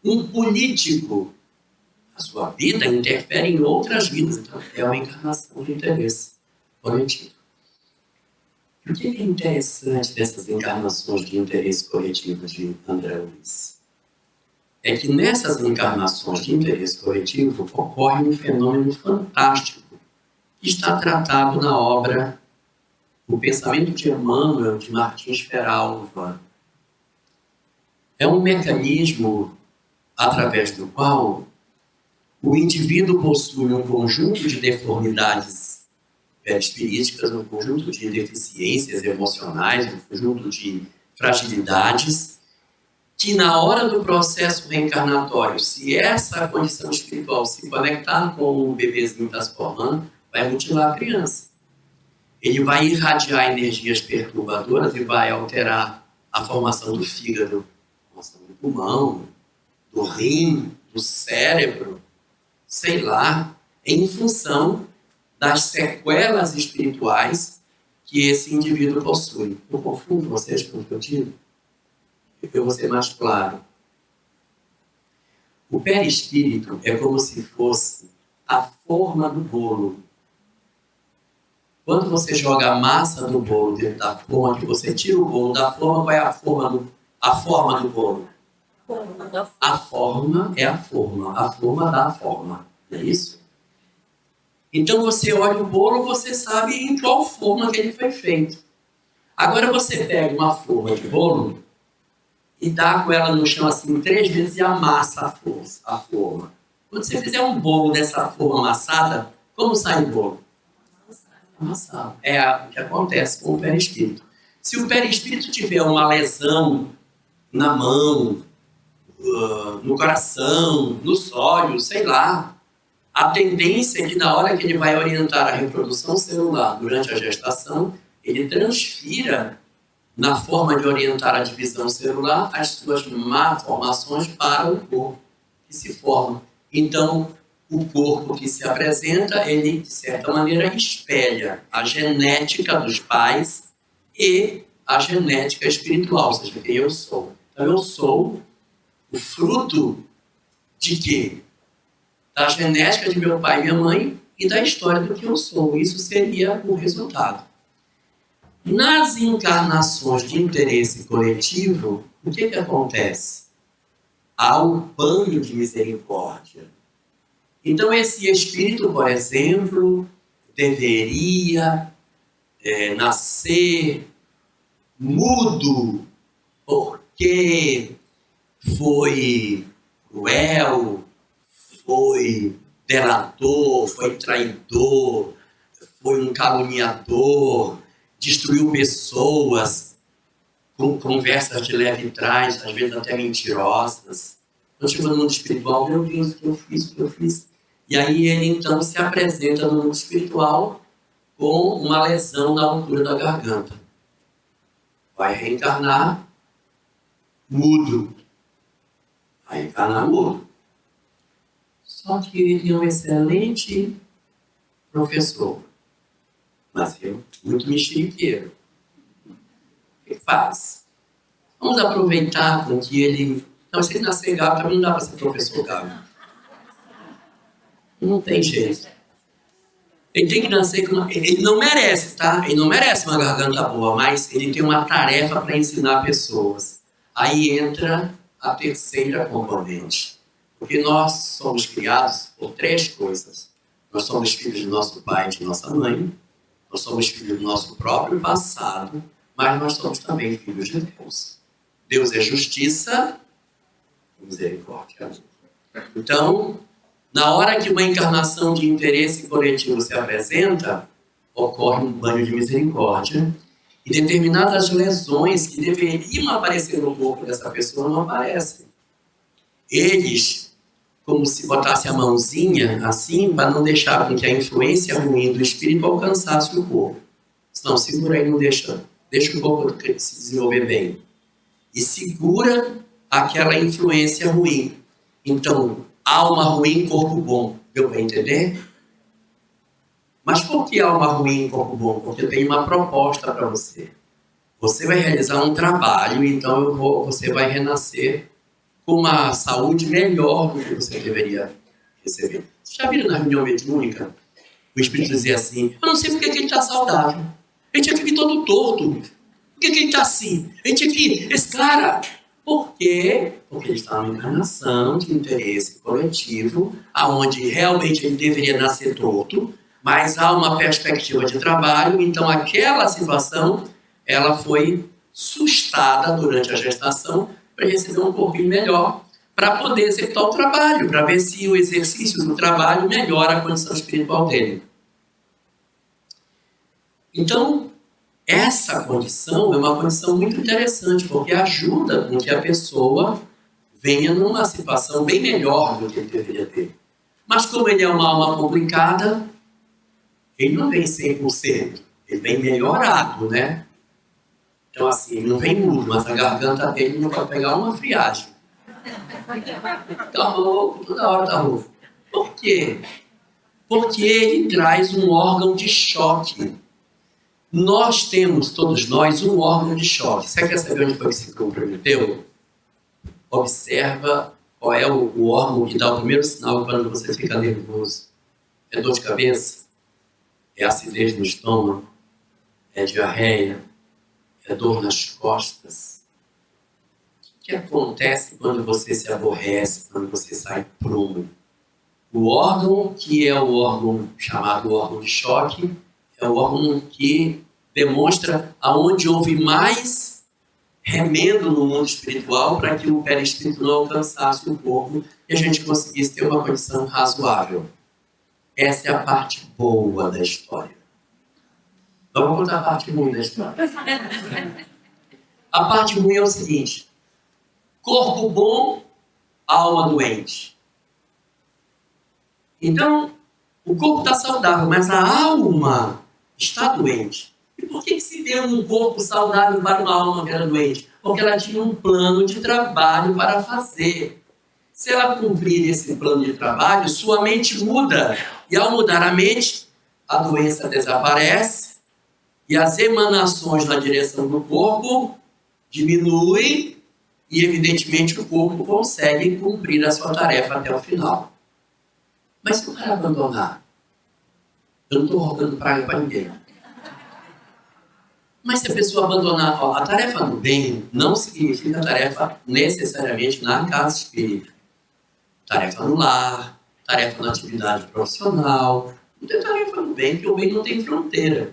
Speaker 1: Um político, a sua vida interfere em outras vidas, então é uma encarnação de interesse coletivo. O que é interessante dessas encarnações de interesse coletivo de André Luiz? É que nessas encarnações de interesse coletivo ocorre um fenômeno fantástico que está tratado na obra O Pensamento de Emmanuel, de Martins Peralva. É um mecanismo através do qual o indivíduo possui um conjunto de deformidades perispiríticas, um conjunto de deficiências emocionais, um conjunto de fragilidades, que na hora do processo reencarnatório, se essa condição espiritual se conectar com o bebezinho que está se formando, vai mutilar a criança. Ele vai irradiar energias perturbadoras e vai alterar a formação do fígado, a formação do pulmão, do rim, do cérebro, sei lá, em função das sequelas espirituais que esse indivíduo possui. Eu confundo vocês com o que eu digo? Eu vou ser mais claro. O perispírito é como se fosse a forma do bolo. Quando você joga a massa do bolo dentro da forma, que você tira o bolo da forma, qual é a forma do bolo? A forma é a forma dá a forma, não é isso? Então você olha o bolo, você sabe em qual forma que ele foi feito. Agora você pega uma forma de bolo e dá com ela no chão assim 3 vezes e amassa a forma. Quando você fizer um bolo dessa forma amassada, como sai o bolo? Amassado. É o que acontece com o perispírito. Se o perispírito tiver uma lesão na mão, no coração, nos olhos, sei lá, a tendência é que na hora que ele vai orientar a reprodução celular durante a gestação, ele transfira na forma de orientar a divisão celular as suas malformações para o corpo que se forma. Então, o corpo que se apresenta, ele, de certa maneira, espelha a genética dos pais e a genética espiritual, ou seja, quem eu sou. Então, eu sou o fruto de quê? Da genética de meu pai e minha mãe e da história do que eu sou. Isso seria o resultado. Nas encarnações de interesse coletivo, o que acontece? Há um banho de misericórdia. Então, esse espírito, por exemplo, deveria nascer mudo, porque foi cruel, foi delator, foi traidor, foi um caluniador, destruiu pessoas com conversas de leve trás, às vezes até mentirosas. Quando chegou no mundo espiritual, meu Deus, o que eu fiz? E aí ele então se apresenta no mundo espiritual com uma lesão na altura da garganta. Vai reencarnar mudo. Vai reencarnar mudo. Só que ele é um excelente professor. Mas eu, muito mexeriqueiro. O que faz? Vamos aproveitar com que ele... Não, se ele nascer gago, também não dá para ser professor gago. Não tem jeito. Ele tem que nascer com uma... Ele não merece, tá? Ele não merece uma garganta boa, mas ele tem uma tarefa para ensinar pessoas. Aí entra a terceira componente. Porque nós somos criados por 3 coisas. Nós somos filhos do nosso pai e de nossa mãe, nós somos filhos do nosso próprio passado, mas nós somos também filhos de Deus. Deus é justiça e misericórdia. Então, na hora que uma encarnação de interesse coletivo se apresenta, ocorre um banho de misericórdia e determinadas lesões que deveriam aparecer no corpo dessa pessoa não aparecem. Eles, como se botasse a mãozinha assim, para não deixar com que a influência ruim do espírito alcançasse o corpo. Senão, segura aí, não deixa o corpo se desenvolver bem. E segura aquela influência ruim. Então, alma ruim, corpo bom. Deu para entender? Mas por que alma ruim, corpo bom? Porque eu tenho uma proposta para você. Você vai realizar um trabalho, então você vai renascer com uma saúde melhor do que você deveria receber. Vocês já viram na reunião mediúnica? O espírito dizia assim, eu não sei porque que ele está saudável. Ele tinha que vir todo torto. Por que ele está assim? Ele tinha que... Esse cara... Por quê? Porque ele está numa encarnação de interesse coletivo, onde realmente ele deveria nascer torto, mas há uma perspectiva de trabalho, então aquela situação, ela foi sustada durante a gestação para receber um corpinho melhor, para poder executar o trabalho, para ver se o exercício do trabalho melhora a condição espiritual dele. Então, essa condição é uma condição muito interessante, porque ajuda com que a pessoa venha numa situação bem melhor do que ele deveria ter. Mas como ele é uma alma complicada, ele não vem 100%, ele vem melhorado, né? Então assim, ele não vem mudo, mas a garganta dele não pode pegar uma friagem. Tá rouco, toda hora tá rouco. Por quê? Porque ele traz um órgão de choque. Nós temos, todos nós, um órgão de choque. Você quer saber onde foi que se comprometeu? Observa qual é o órgão que dá o primeiro sinal quando você fica nervoso. É dor de cabeça? É acidez no estômago? É diarreia? É dor nas costas? O que acontece quando você se aborrece, quando você sai prumo? O órgão que é o órgão chamado órgão de choque é o órgão que demonstra aonde houve mais remendo no mundo espiritual para que o perispírito não alcançasse o corpo e a gente conseguisse ter uma condição razoável. Essa é a parte boa da história. Vamos contar a parte ruim da história. A parte ruim é o seguinte: corpo bom, alma doente. Então, o corpo está saudável, mas a alma está doente. E por que se deu um corpo saudável para uma alma que era doente? Porque ela tinha um plano de trabalho para fazer. Se ela cumprir esse plano de trabalho, sua mente muda. E ao mudar a mente, a doença desaparece e as emanações na direção do corpo diminuem e, evidentemente, o corpo consegue cumprir a sua tarefa até o final. Mas se o cara abandonar, eu não estou rogando praga para ninguém. Mas se a pessoa abandonar, a tarefa do bem não significa tarefa necessariamente na casa espírita. Tarefa no lar, tarefa na atividade profissional. Não tem tarefa no bem, porque o bem não tem fronteira.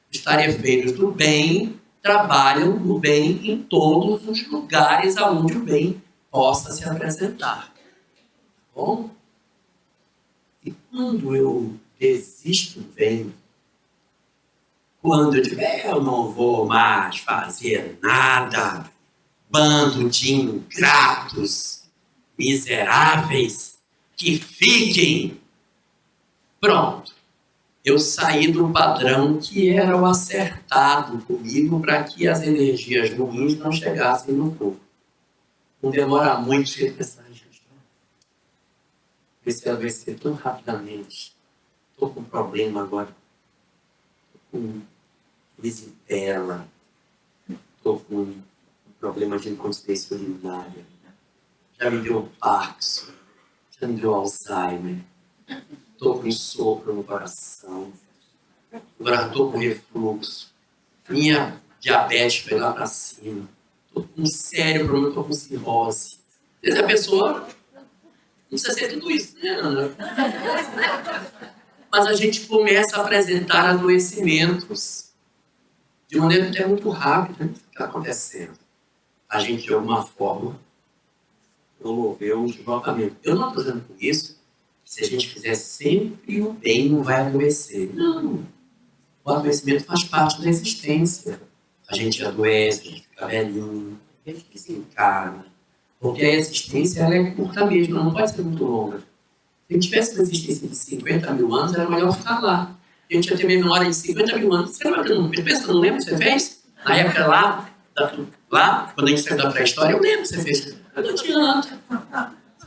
Speaker 1: Os tarefeiros do bem trabalham no bem em todos os lugares onde o bem possa se apresentar. Tá bom? E quando eu desisto do bem, quando eu digo, eu não vou mais fazer nada, bando de ingratos, miseráveis, que fiquem. Pronto. Eu saí do padrão que era o acertado comigo para que as energias ruins não chegassem no corpo. Não demora muito para pensar, gente. Esse vai ser tão rapidamente. Estou com problema agora. Estou com visitela. Estou com um problema de incontinência urinária. Já me deu Parkinson. Já me deu Alzheimer. Estou com sopro no coração. Agora estou com refluxo. Minha diabetes foi lá para cima. Estou com um sério problema, estou com cirrose. Às vezes a pessoa Não precisa ser tudo isso, né, Ana? Mas a gente começa a apresentar adoecimentos de maneira até muito rápida. O que está acontecendo? A gente, de alguma forma, promoveu um deslocamento. Eu não estou dizendo com isso que se a gente fizer sempre o bem, não vai adoecer. Não. O adoecimento faz parte da existência. A gente adoece, a gente fica velhinho, a gente desencarna. Porque a existência ela é curta mesmo, ela não pode ser muito longa. Se a gente tivesse uma existência de 50 mil anos, era melhor ficar lá. A gente ia ter memória de 50 mil anos. Você não lembra o que você fez? Na época lá, quando a gente saiu da pré-história, eu lembro o que você fez. Não adianta.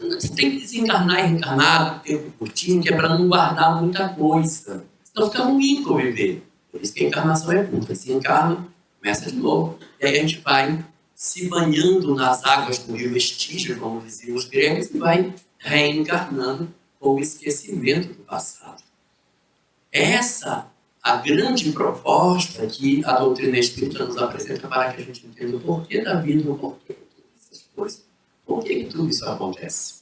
Speaker 1: Você tem que desencarnar e reencarnar, tempo curtinho, que é para não guardar muita coisa. Senão fica ruim conviver. Por isso que a encarnação é curta. Se encarna, começa de novo. E aí a gente vai se banhando nas águas do rio Estígio, como diziam os gregos, e vai reencarnando com o esquecimento do passado. Essa a grande proposta que a doutrina espírita nos apresenta para que a gente entenda o porquê da vida, o porquê de todas essas coisas, por que tudo isso acontece.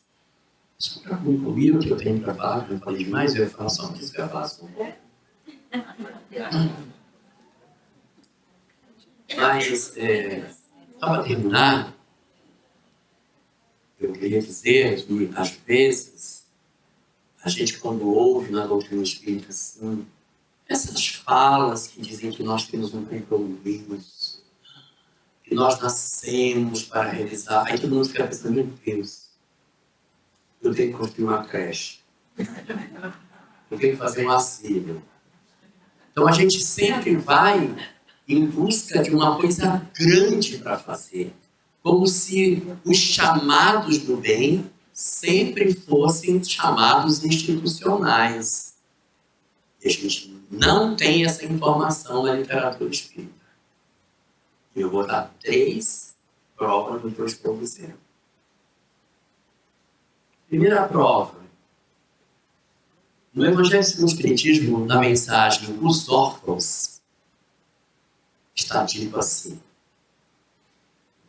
Speaker 1: Escuta comigo o que eu tenho para falar, que eu não falei demais, eu ia falar só porque isso que eu ia falar só um pouco. Mas, para terminar, eu queria dizer que, às vezes, a gente, quando ouve na doutrina espírita, assim, essas falas que dizem que nós temos um compromisso, que nós nascemos para realizar, aí todo mundo fica pensando, meu Deus, eu tenho que construir uma creche, eu tenho que fazer um asilo. Então a gente sempre vai em busca de uma coisa grande para fazer, como se os chamados do bem sempre fossem chamados institucionais. E a gente não tem essa informação na literatura espírita. E eu vou dar 3 provas do que eu estou dizendo. Primeira prova. No Evangelho segundo o Espiritismo, na mensagem Os Órfãos, está dito assim: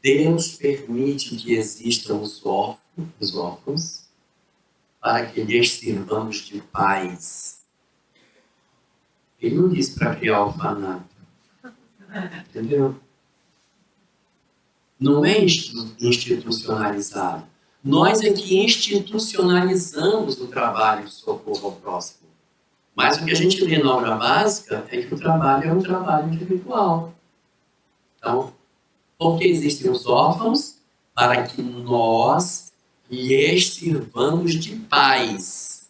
Speaker 1: Deus permite que existam os órfãos para que lhes sirvamos de pais. Ele não disse para criar orfanato. Entendeu? Não é institucionalizado. Nós é que institucionalizamos o trabalho de socorro ao próximo. Mas o que a gente lê na obra básica é que o trabalho é um trabalho individual. Então, porque existem os órfãos? Para que nós lhes sirvamos de pais.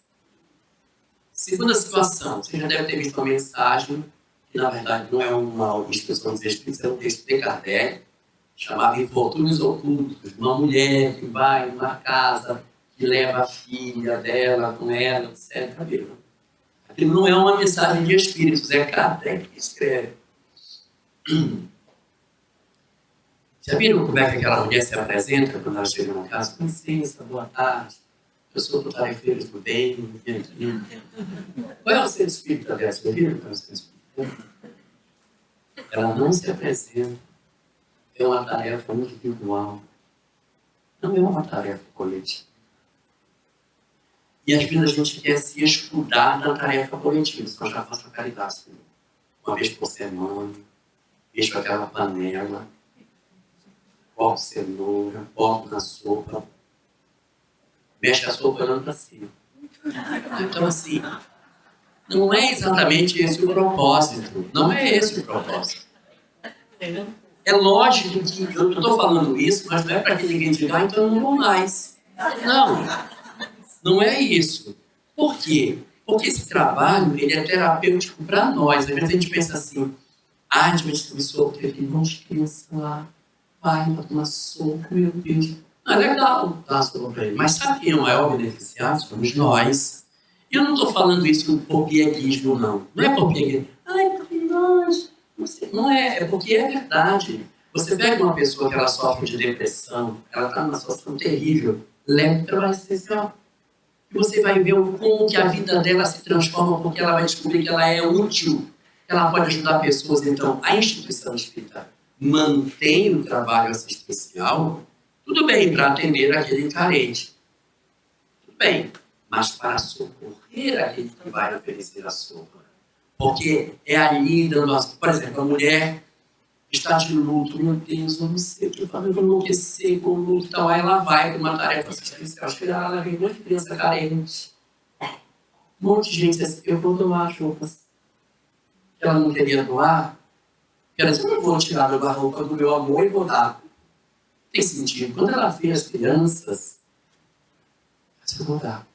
Speaker 1: Segunda situação, você já deve ter visto uma mensagem, que na verdade não é uma instrução dos Espíritos, é um texto de Kardec, chamado Infortúnios Ocultos. Uma mulher que vai numa casa, que leva a filha dela com ela, etc. Aquilo não é uma mensagem de Espíritos, é Kardec que escreve. Já viram como é que aquela mulher se apresenta quando ela chega na casa? Com licença, boa tarde. Eu sou do tarefeiro do bem. Qual é o centro espírita dela? Você viu qual é o centro espírita? Ela não se apresenta. É uma tarefa individual. Não é uma tarefa coletiva. E às vezes a gente quer se escudar na tarefa coletiva. Então eu já faço a caridade. Uma vez por semana, deixo aquela panela, corto cenoura, boto na sopa, mexe a sopa olhando para cima. Então, assim, não é exatamente esse o propósito. Não é esse o propósito. É lógico que eu estou falando isso, mas não é para que ninguém diga, então eu não vou mais. Não, não é isso. Por quê? Porque esse trabalho ele é terapêutico para nós. Às vezes a gente pensa assim, mas me soube que aquele monte de criança lá vai para tomar sopa, meu Deus. É legal dar sopa para ele, mas sabe quem é o maior beneficiado? Somos nós. E eu não estou falando isso por pieguismo, não. Não é por pieguismo. Ai, porque nós... Não é, é porque é verdade. Você pega uma pessoa que ela sofre de depressão, ela está numa situação terrível, leva para o trabalho essencial. E você vai ver como que a vida dela se transforma, porque ela vai descobrir que ela é útil, que ela pode ajudar pessoas. Então, a instituição espírita mantém o trabalho assistencial, tudo bem, para atender aquele carente. Tudo bem, mas para socorrer aquele que vai oferecer a sopa. Porque é ali dando as... Por exemplo, a mulher está de luto, meu Deus, eu não sei o que eu faço, eu vou enlouquecer com o luto e tal. Aí ela vai para uma tarefa assistencial, chega lá, ela vem um monte de criança carente. Um monte de gente assim, eu vou doar as roupas que ela não queria doar. Quer dizer, eu não vou tirar a roupa do meu amor e vou dar. Tem sentido. Quando ela vê as crianças, eu vou dar.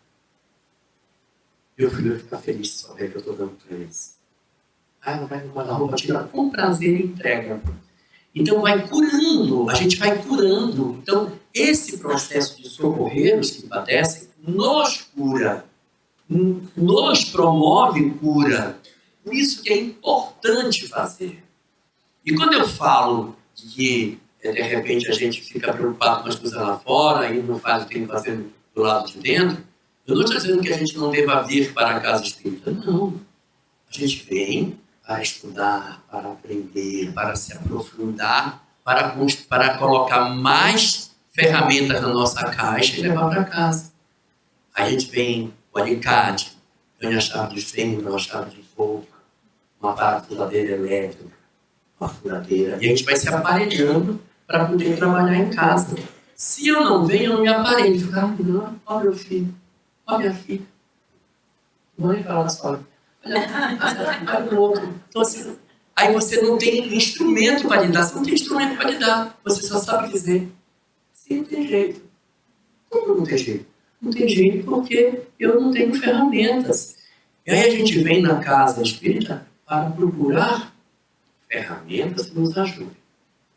Speaker 1: Meu filho vai ficar feliz de saber que eu estou dando para eles. Aí ela vai no guarda-roupa, tira com prazer e entrega. Então vai curando, a gente vai curando. Então esse processo de socorrer os que padecem nos cura, nos promove cura. Por isso que é importante fazer. E quando eu falo que de repente a gente fica preocupado com as coisas lá fora e não faz o que tem que fazer do lado de dentro, eu não estou dizendo que a gente não deva vir para a casa espírita. Não. A gente vem para estudar, para aprender, para se aprofundar, para colocar mais ferramentas na nossa caixa e levar para casa. A gente vem com alicate, ganha a chave de fenda, uma chave de boca, uma parafusadeira elétrica, uma furadeira, e a gente vai se aparelhando para poder trabalhar em casa. Se eu não venho, eu não me aparelho. Ficar, ó meu filho, ó minha filha. Mãe fala só. Olha o outro. Então, assim, aí você não tem instrumento para lidar. Você não tem instrumento para lidar. Você só sabe dizer. Sim, não tem jeito. Como não tem jeito? Não tem jeito porque eu não tenho ferramentas. E aí a gente vem na casa espírita para procurar ferramentas que nos ajudem.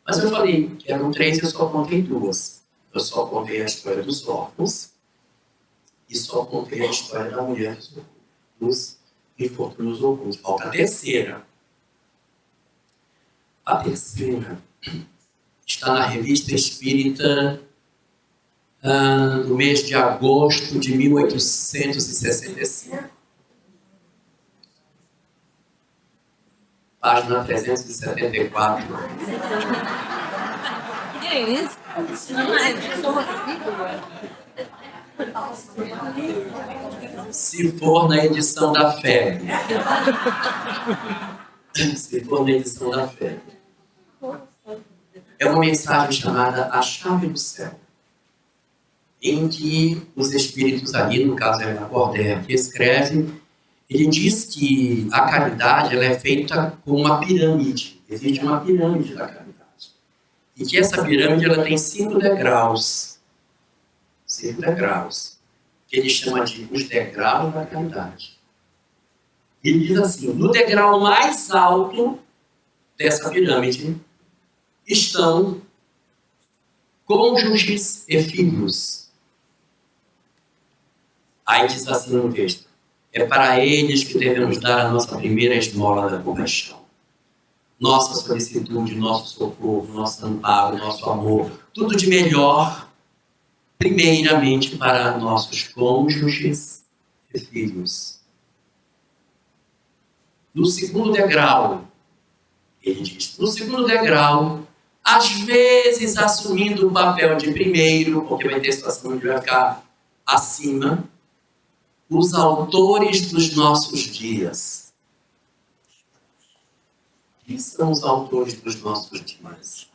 Speaker 1: Mas eu falei que eram 3 e eu só contei 2. Eu só contei a história dos órfãos e só contei a história da mulher dos infortúnios ocultos. Falta a terceira. A terceira está na Revista Espírita no mês de agosto de 1865. Página 374.
Speaker 2: Que é isso?
Speaker 1: Se for na edição da FEB. Se for na edição da FEB. É uma mensagem chamada A Chave do Céu, em que os espíritos ali, no caso é a Cordeia, que escreve, ele diz que a caridade ela é feita com uma pirâmide. Existe uma pirâmide da caridade. E que essa pirâmide ela tem 5 degraus. 5 degraus. Que ele chama de os degraus da caridade. Ele diz assim, no degrau mais alto dessa pirâmide estão cônjuges e filhos. Aí diz assim no texto, é para eles que devemos dar a nossa primeira esmola da compaixão. Nossa solicitude, nosso socorro, nosso amparo, nosso amor, tudo de melhor, primeiramente para nossos cônjuges e filhos. No segundo degrau, ele diz, no segundo degrau, às vezes assumindo o papel de primeiro, porque vai ter situação que vai ficar acima, os autores dos nossos dias. Quem são os autores dos nossos dias?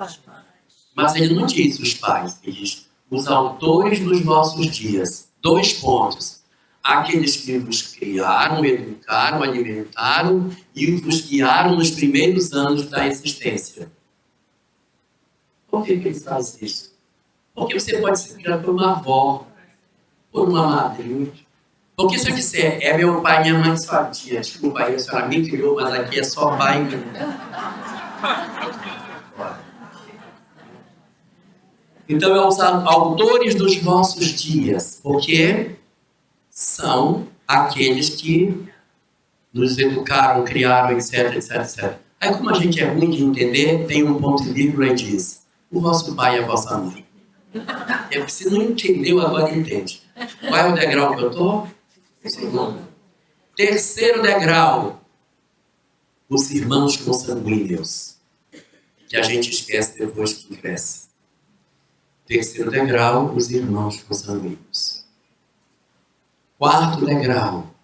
Speaker 1: Mas ele não diz os pais, ele diz os autores dos nossos dias. 2 pontos. Aqueles que vos criaram, educaram, alimentaram e vos guiaram nos primeiros anos da existência. Por que eles fazem isso? Porque você pode ser criado por uma avó, por uma madrinha. Porque se eu disser, é meu pai e minha mãe, sua tia, desculpa aí, a senhora me criou, mas aqui é só pai e mãe. Então, é os autores dos vossos dias, porque são aqueles que nos educaram, criaram, etc, etc, etc. Aí, como a gente é ruim de entender, tem um ponto e vírgula e diz, o vosso pai e a vossa mãe. É, se não entendeu, agora entende. Qual é o degrau que eu estou? Segundo. Terceiro degrau, os irmãos consanguíneos, que a gente esquece depois que cresce. Terceiro degrau, os irmãos consanguíneos. Quarto degrau,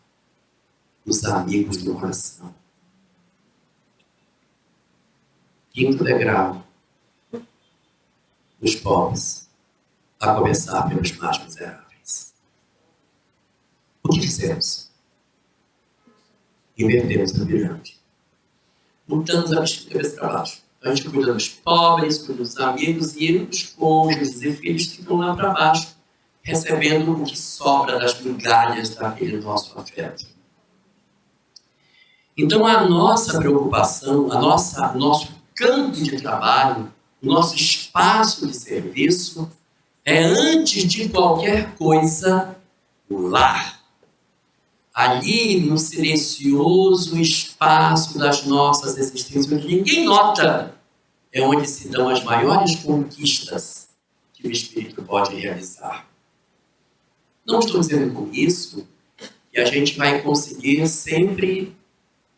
Speaker 1: os amigos do coração. Quinto degrau, os pobres, a começar pelos mais miseráveis. O que fizemos? Invertemos a pirâmide. Mudamos a cabeça para baixo. A gente cuida dos pobres, cuida dos amigos e os cônjuges e filhos ficam lá para baixo, recebendo o que sobra das migalhas daquele nosso afeto. Então a nossa preocupação, nosso campo de trabalho, o nosso espaço de serviço é, antes de qualquer coisa, o lar. Ali, no silencioso espaço das nossas existências, onde ninguém nota, é onde se dão as maiores conquistas que o espírito pode realizar. Não estou dizendo com isso que a gente vai conseguir sempre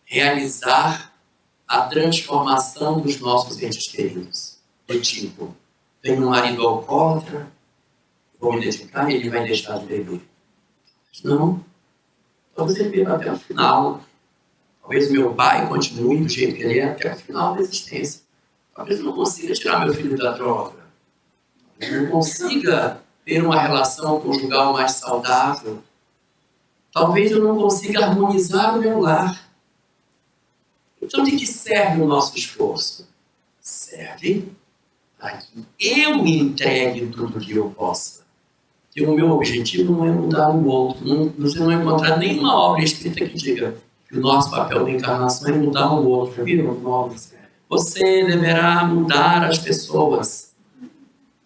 Speaker 1: realizar a transformação dos nossos entes queridos. Do tipo, tenho um marido alcoólatra, vou me dedicar e ele vai deixar de beber. Não. Talvez ele beba até o final. Talvez meu pai continue do jeito que ele é até o final da existência. Talvez eu não consiga tirar meu filho da droga. Talvez eu não consiga ter uma relação conjugal mais saudável. Talvez eu não consiga harmonizar o meu lar. Então, de que serve o nosso esforço? Serve para que eu me entregue tudo que eu possa. E o meu objetivo não é mudar o outro. Você não vai encontrar nenhuma obra escrita que diga que o nosso papel da encarnação é mudar o outro. Viram? Você deverá mudar as pessoas.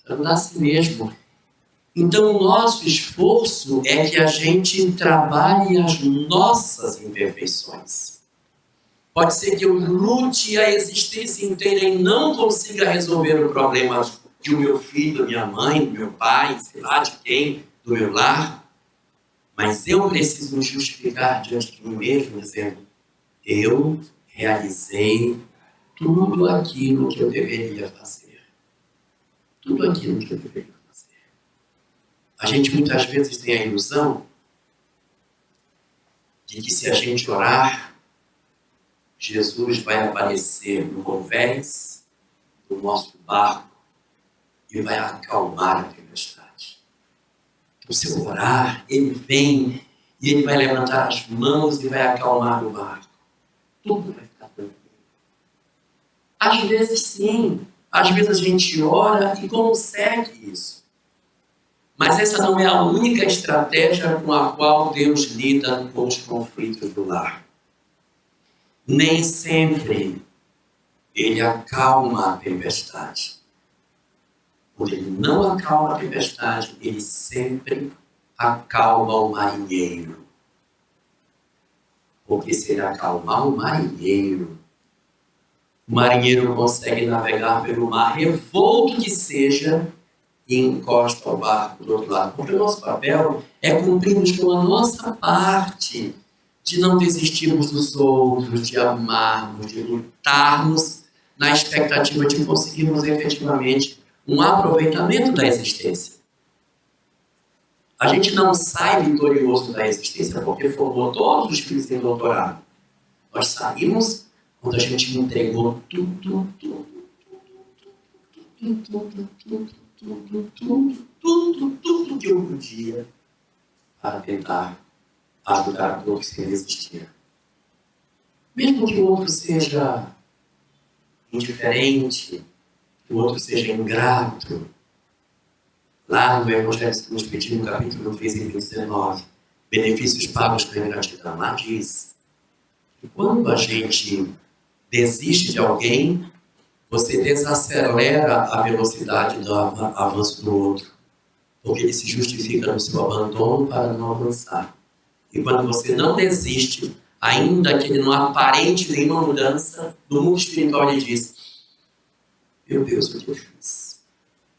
Speaker 1: Para mudar a si mesmo. Então, o nosso esforço é que a gente trabalhe as nossas imperfeições. Pode ser que eu lute a existência inteira e não consiga resolver o problema do meu filho, da minha mãe, do meu pai, sei lá de quem, do meu lar. Mas eu preciso me justificar diante de mim mesmo, dizendo, eu realizei tudo aquilo que eu deveria fazer. Tudo aquilo que eu deveria fazer. A gente muitas vezes tem a ilusão de que se a gente orar, Jesus vai aparecer no convés do nosso barco e vai acalmar a tempestade. Então, se eu orar, ele vem e ele vai levantar as mãos e vai acalmar o barco. Tudo vai ficar tranquilo. Às vezes, sim. Às vezes a gente ora e consegue isso. Mas essa não é a única estratégia com a qual Deus lida com os conflitos do lar. Nem sempre ele acalma a tempestade. Quando ele não acalma a tempestade, ele sempre acalma o marinheiro. Porque se ele acalmar o marinheiro consegue navegar pelo mar revolto que seja e encosta o barco do outro lado. Porque o nosso papel é cumprirmos com a nossa parte de não desistirmos dos outros, de amarmos, de lutarmos na expectativa de conseguirmos efetivamente um aproveitamento da existência. A gente não sai vitorioso da existência porque formou todos os filhos em doutorado. Nós saímos quando a gente entregou tudo que eu podia para tentar ajudar o outro sem resistir. Mesmo que o outro seja indiferente, que o outro seja ingrato. Lá no Evangelho que nos pediu, no capítulo 3, em 19, benefícios pagos pela ingratidão. Lá diz que quando a gente desiste de alguém, você desacelera a velocidade do avanço do outro, porque ele se justifica no seu abandono para não avançar. E quando você não desiste, ainda que ele não aparente nenhuma mudança, no mundo espiritual ele diz, meu Deus, o que eu fiz?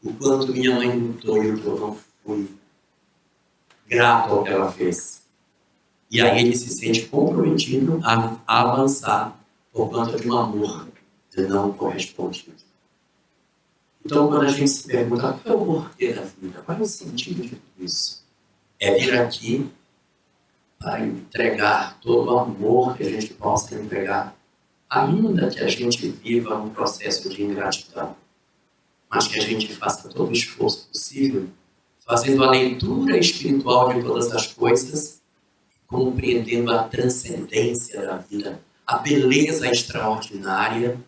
Speaker 1: O quanto minha mãe lutou e eu não fui grato ao que ela fez. E aí ele se sente comprometido a avançar por conta de um amor não correspondido. Então, quando a gente se pergunta qual é o porquê da vida, qual é o sentido de tudo isso? É vir aqui para entregar todo o amor que a gente possa entregar, ainda que a gente viva um processo de ingratidão, mas que a gente faça todo o esforço possível, fazendo a leitura espiritual de todas as coisas, compreendendo a transcendência da vida, a beleza extraordinária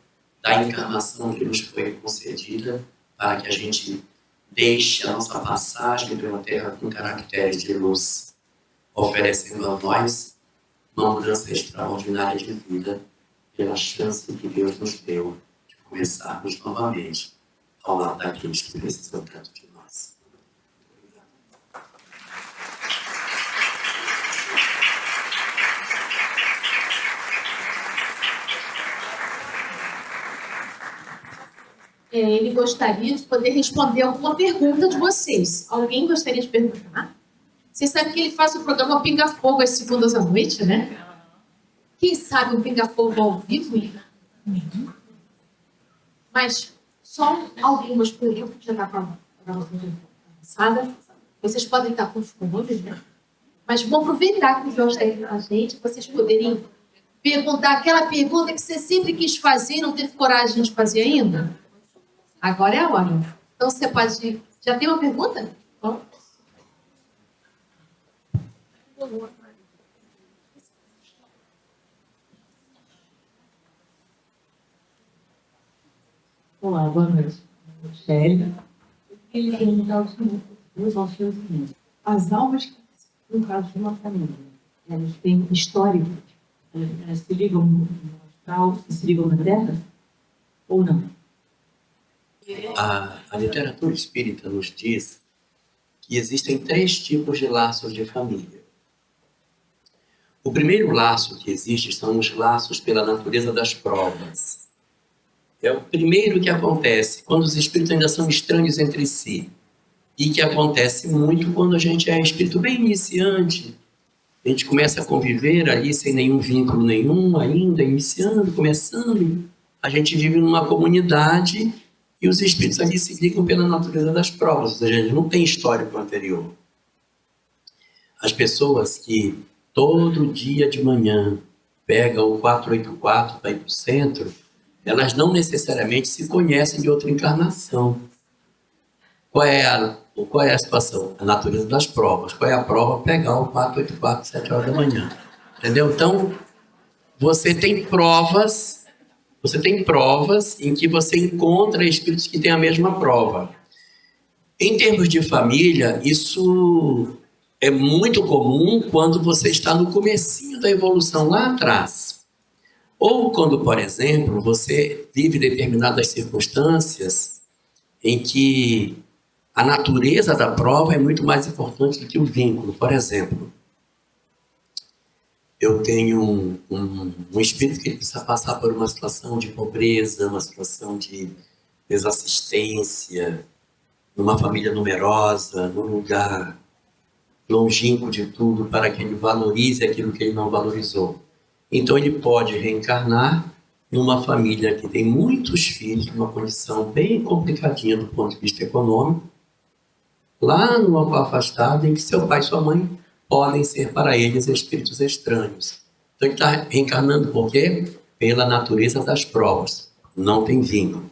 Speaker 1: da encarnação que nos foi concedida, para que a gente deixe a nossa passagem pela Terra com caracteres de luz, oferecendo a nós uma mudança extraordinária de vida, pela chance que Deus nos deu de começarmos novamente ao lado daqueles que precisam tanto de nós.
Speaker 2: Ele gostaria de poder responder alguma pergunta de vocês. Alguém gostaria de perguntar? Vocês sabem que ele faz o programa Pinga Fogo às segundas à noite, né? Quem sabe um Pinga Fogo ao vivo? Mas só algumas perguntas já está avançada. Vocês podem estar com fome, né? Mas vamos aproveitar que o João está aí com a gente, vocês poderem perguntar aquela pergunta que você sempre quis fazer e não teve coragem de fazer ainda. Agora é a hora. Então você pode... Já tem uma pergunta? Bom.
Speaker 3: Olá, boa noite. Michele. Eu queria perguntar ao senhor o seguinte: as almas que no caso de uma família, elas têm histórico, elas se ligam no astral, se ligam na Terra? Ou não?
Speaker 1: A literatura espírita nos diz que existem 3 tipos de laços de família. O primeiro laço que existe são os laços pela natureza das provas. É o primeiro que acontece quando os espíritos ainda são estranhos entre si. E que acontece muito quando a gente é espírito bem iniciante. A gente começa a conviver ali sem nenhum vínculo nenhum, ainda iniciando, começando. A gente vive numa comunidade e os espíritos ali se ligam pela natureza das provas. Ou seja, não tem histórico anterior. As pessoas que todo dia de manhã pegam o 484 para ir para o centro, elas não necessariamente se conhecem de outra encarnação. Qual é a situação? A natureza das provas. Qual é a prova? Pegar o 484 às 7 horas da manhã. Entendeu? Então, você tem provas em que você encontra espíritos que têm a mesma prova. Em termos de família, isso é muito comum quando você está no comecinho da evolução lá atrás. Ou quando, por exemplo, você vive determinadas circunstâncias em que a natureza da prova é muito mais importante do que o vínculo. Por exemplo, eu tenho um espírito que precisa passar por uma situação de pobreza, uma situação de desassistência, numa família numerosa, num lugar longínquo de tudo, para que ele valorize aquilo que ele não valorizou. Então ele pode reencarnar numa família que tem muitos filhos, numa condição bem complicadinha do ponto de vista econômico, lá no local afastado, em que seu pai e sua mãe podem ser para eles espíritos estranhos. Então ele está reencarnando por quê? Pela natureza das provas. Não tem vínculo.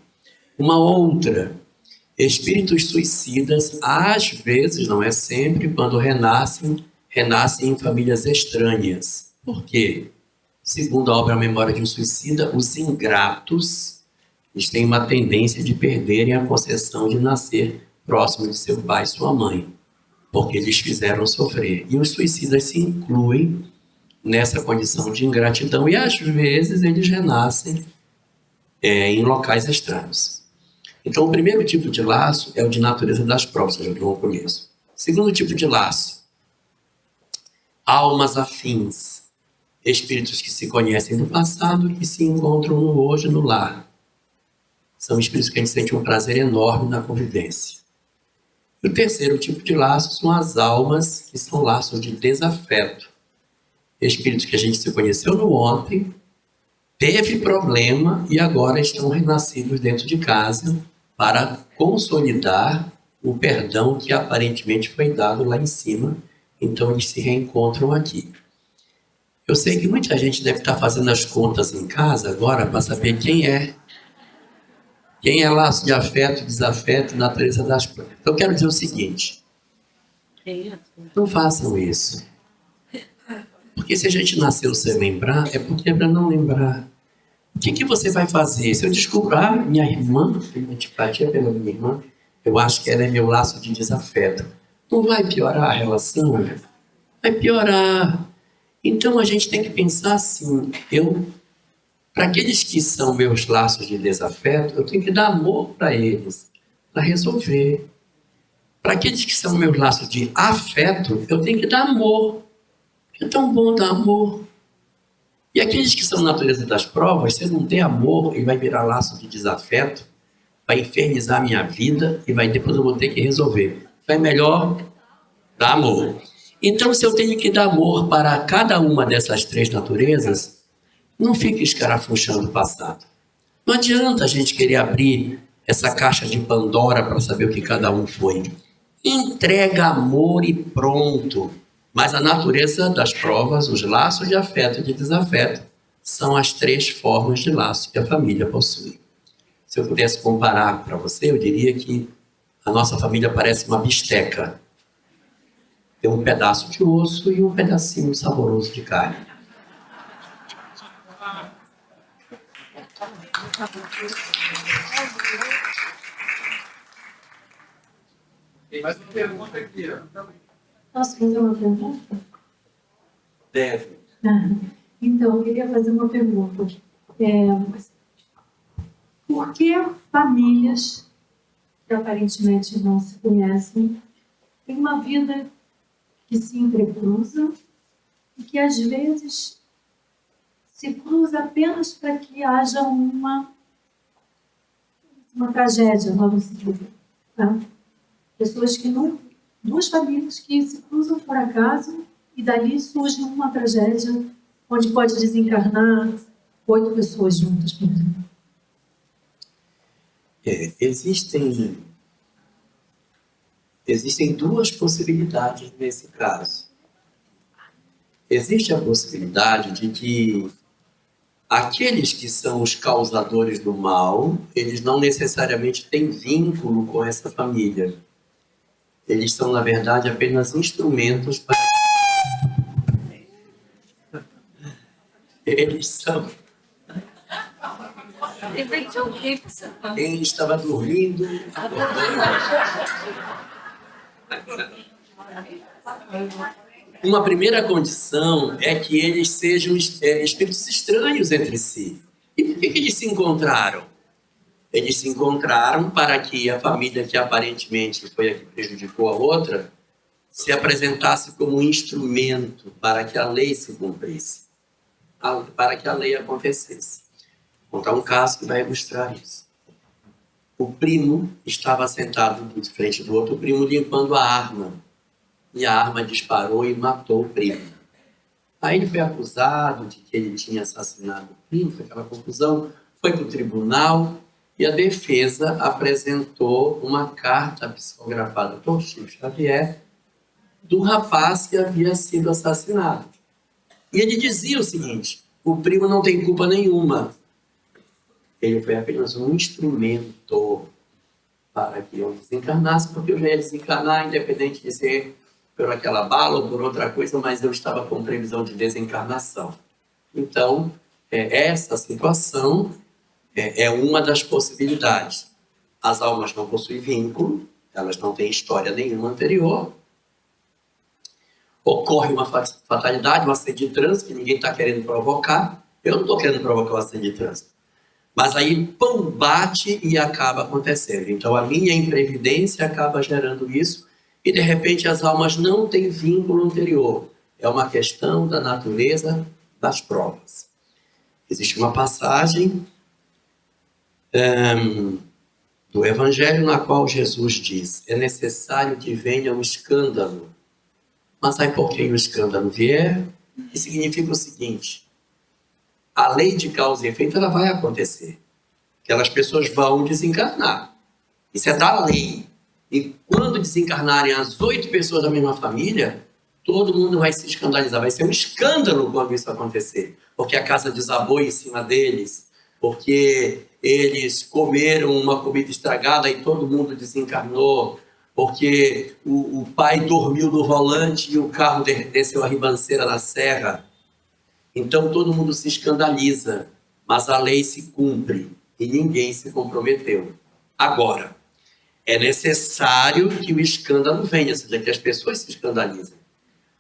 Speaker 1: Uma outra, espíritos suicidas, às vezes, não é sempre, quando renascem em famílias estranhas. Por quê? Segundo a obra Memória de um Suicida, os ingratos, eles têm uma tendência de perderem a concessão de nascer próximo de seu pai e sua mãe, porque eles fizeram sofrer. E os suicidas se incluem nessa condição de ingratidão e, às vezes, eles renascem em locais estranhos. Então, o primeiro tipo de laço é o de natureza das provas, que eu não conheço. Segundo tipo de laço, almas afins, espíritos que se conhecem no passado e que se encontram no hoje, no lar. São espíritos que a gente sente um prazer enorme na convivência. E o terceiro tipo de laço são as almas, que são laços de desafeto. Espíritos que a gente se conheceu no ontem, teve problema e agora estão renascidos dentro de casa para consolidar o perdão que aparentemente foi dado lá em cima. Então eles se reencontram aqui. Eu sei que muita gente deve estar fazendo as contas em casa agora para saber quem é laço de afeto, desafeto, natureza das provas. Então, eu quero dizer o seguinte: não façam isso. Porque se a gente nasceu sem lembrar, é porque é para não lembrar. O que você vai fazer? Se eu descubro, minha irmã, tenho antipatia pela minha irmã, eu acho que ela é meu laço de desafeto. Não vai piorar a relação? Vai piorar. Então a gente tem que pensar assim, para aqueles que são meus laços de desafeto, eu tenho que dar amor para eles, para resolver. Para aqueles que são meus laços de afeto, eu tenho que dar amor. É tão bom dar amor. E aqueles que são natureza das provas, se eu não der amor, ele vai virar laço de desafeto, vai infernizar a minha vida e depois eu vou ter que resolver. Vai melhor dar amor. Então, se eu tenho que dar amor para cada uma dessas três naturezas, não fique escarafunchando o passado. Não adianta a gente querer abrir essa caixa de Pandora para saber o que cada um foi. Entrega amor e pronto. Mas a natureza das provas, os laços de afeto e de desafeto, são as três formas de laço que a família possui. Se eu pudesse comparar para você, eu diria que a nossa família parece uma bisteca. Tem um pedaço de osso e um pedacinho saboroso de carne.
Speaker 4: Tem mais uma pergunta aqui, ó.
Speaker 3: Posso fazer uma pergunta?
Speaker 1: Deve.
Speaker 3: Então, eu queria fazer uma pergunta. Por que famílias que aparentemente não se conhecem têm uma vida que se entrecruza e que às vezes se cruza apenas para que haja uma tragédia, vamos dizer, tá? Pessoas que não... Duas famílias que se cruzam por acaso e dali surge uma tragédia onde pode desencarnar 8 pessoas juntas, por exemplo.
Speaker 1: Existem duas possibilidades nesse caso. Existe a possibilidade de que aqueles que são os causadores do mal, eles não necessariamente têm vínculo com essa família. Eles são, na verdade, apenas instrumentos para... Eles são... Ele estava dormindo. Uma primeira condição é que eles sejam espíritos estranhos entre si. E por que eles se encontraram? Eles se encontraram para que a família que aparentemente foi a que prejudicou a outra se apresentasse como um instrumento para que a lei se cumprisse, para que a lei acontecesse. Vou contar um caso que vai ilustrar isso. O primo estava sentado de frente do outro primo limpando a arma. E a arma disparou e matou o primo. Aí ele foi acusado de que ele tinha assassinado o primo, foi aquela confusão, foi para o tribunal e a defesa apresentou uma carta psicografada por Chico Xavier do rapaz que havia sido assassinado. E ele dizia o seguinte: o primo não tem culpa nenhuma. Ele foi apenas um instrumento para que eu desencarnasse, porque eu já ia desencarnar, independente de ser por aquela bala ou por outra coisa, mas eu estava com previsão de desencarnação. Então, essa situação é uma das possibilidades. As almas não possuem vínculo, elas não têm história nenhuma anterior. Ocorre uma fatalidade, um acidente de trânsito que ninguém está querendo provocar. Eu não estou querendo provocar um acidente de trânsito. Mas aí, pum, bate e acaba acontecendo. Então, a minha imprevidência acaba gerando isso e, de repente, as almas não têm vínculo anterior. É uma questão da natureza das provas. Existe uma passagem do Evangelho na qual Jesus diz: é necessário que venha um escândalo. Mas aí, por que o escândalo vier, isso significa o seguinte: a lei de causa e efeito ela vai acontecer. Aquelas pessoas vão desencarnar. Isso é da lei. E quando desencarnarem as 8 pessoas da mesma família, todo mundo vai se escandalizar. Vai ser um escândalo quando isso acontecer. Porque a casa desabou em cima deles, porque eles comeram uma comida estragada e todo mundo desencarnou, porque o pai dormiu no volante e o carro desceu a ribanceira na serra. Então todo mundo se escandaliza, mas a lei se cumpre e ninguém se comprometeu. Agora, é necessário que o escândalo venha, ou seja, que as pessoas se escandalizem.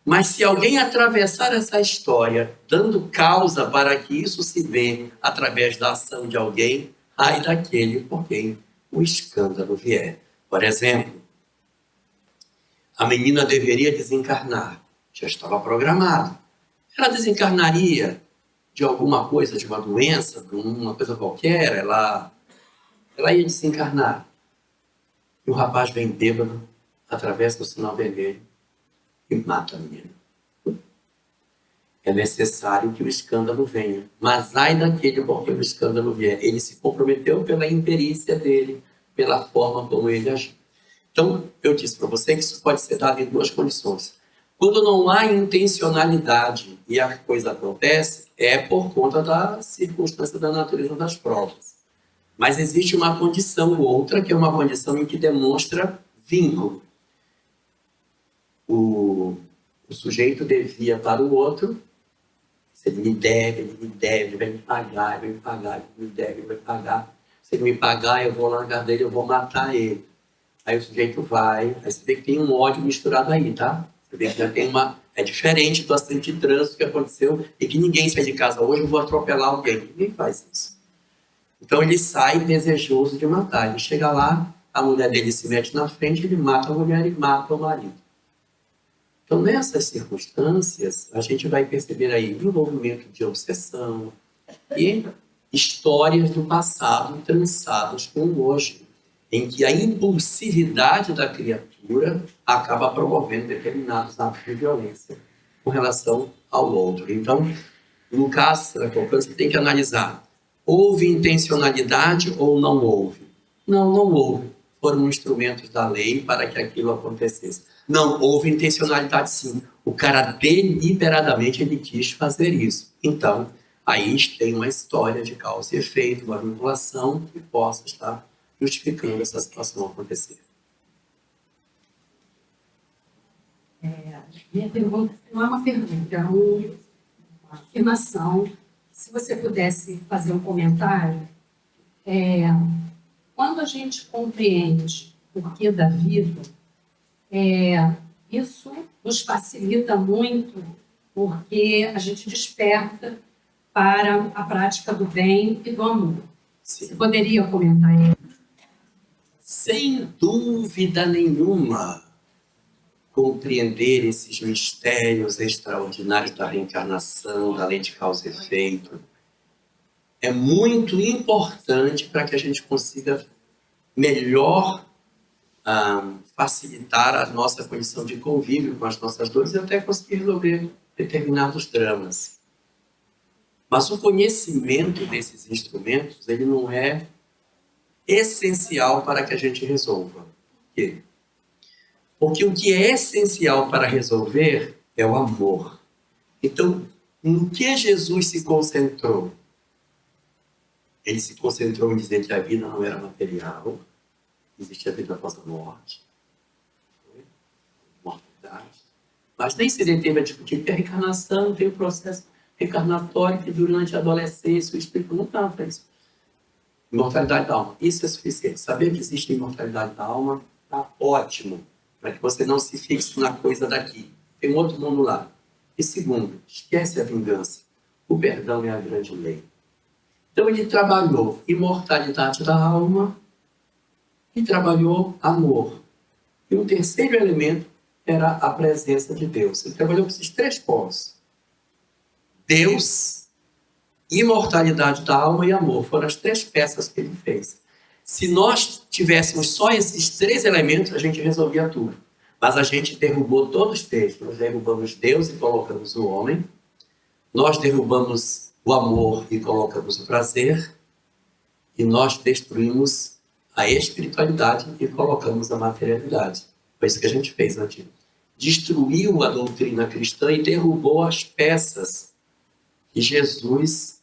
Speaker 1: Mas se alguém atravessar essa história, dando causa para que isso se vê através da ação de alguém, ai daquele por quem o escândalo vier. Por exemplo, a menina deveria desencarnar, já estava programado. Ela desencarnaria de alguma coisa, de uma doença, de uma coisa qualquer, ela ia desencarnar. E o rapaz vem bêbado, atravessa o sinal vermelho e mata a menina. É necessário que o escândalo venha. Mas ai daquele por que o escândalo vier. Ele se comprometeu pela imperícia dele, pela forma como ele agiu. Então, eu disse para você que isso pode ser dado em duas condições. Quando não há intencionalidade e a coisa acontece, é por conta da circunstância da natureza das provas. Mas existe uma condição ou outra, que é uma condição em que demonstra vínculo. O sujeito devia para o outro, se ele me deve, ele vai me pagar, ele me deve, ele vai pagar. Se ele me pagar, eu vou largar dele, eu vou matar ele. Aí o sujeito vai, aí você vê que tem um ódio misturado aí, tá? Você vê que já tem uma... É diferente do acidente de trânsito que aconteceu e que ninguém sai de casa hoje, eu vou atropelar alguém. Ninguém faz isso. Então ele sai desejoso de matar. Ele chega lá, a mulher dele se mete na frente, ele mata a mulher e mata o marido. Então, nessas circunstâncias, a gente vai perceber aí envolvimento de obsessão e histórias do passado trançadas com o hoje, em que a impulsividade da criatura acaba promovendo determinados atos de violência com relação ao outro. Então, no caso da você tem que analisar: houve intencionalidade ou não houve? Não houve. Foram instrumentos da lei para que aquilo acontecesse. Não, houve intencionalidade sim. O cara deliberadamente ele quis fazer isso. Então, aí tem uma história de causa e efeito, uma vinculação que possa estar justificando essa situação acontecer.
Speaker 3: Minha pergunta não é uma pergunta, é uma afirmação. Se você pudesse fazer um comentário, quando a gente compreende o porquê da vida, isso nos facilita muito, porque a gente desperta para a prática do bem e do amor.
Speaker 1: Sim.
Speaker 3: Você poderia comentar isso?
Speaker 1: Sem dúvida nenhuma, compreender esses mistérios extraordinários da reencarnação, da lei de causa e efeito, é muito importante para que a gente consiga melhor facilitar a nossa condição de convívio com as nossas dores e até conseguir resolver determinados dramas. Mas o conhecimento desses instrumentos, ele não é essencial para que a gente resolva. Por quê? Porque o que é essencial para resolver é o amor. Então, no que Jesus se concentrou? Ele se concentrou em dizer que a vida não era material, existia a vida após a morte, mortalidade. Mas nem se deteve a discutir que a reencarnação tem o processo reencarnatório que durante a adolescência o espírito não estava para isso. Imortalidade da alma, isso é suficiente. Saber que existe imortalidade da alma está ótimo, para que você não se fixe na coisa daqui. Tem outro mundo lá. E segundo, esquece a vingança. O perdão é a grande lei. Então ele trabalhou imortalidade da alma e trabalhou amor. E um terceiro elemento era a presença de Deus. Ele trabalhou com esses três pontos. Deus, imortalidade da alma e amor. Foram as três peças que ele fez. Se nós tivéssemos só esses três elementos, a gente resolvia tudo. Mas a gente derrubou todos os três. Nós derrubamos Deus e colocamos o homem. Nós derrubamos o amor e colocamos o prazer. E nós destruímos a espiritualidade e colocamos a materialidade. Foi isso que a gente fez, Natinho. destruiu a doutrina cristã e derrubou as peças que Jesus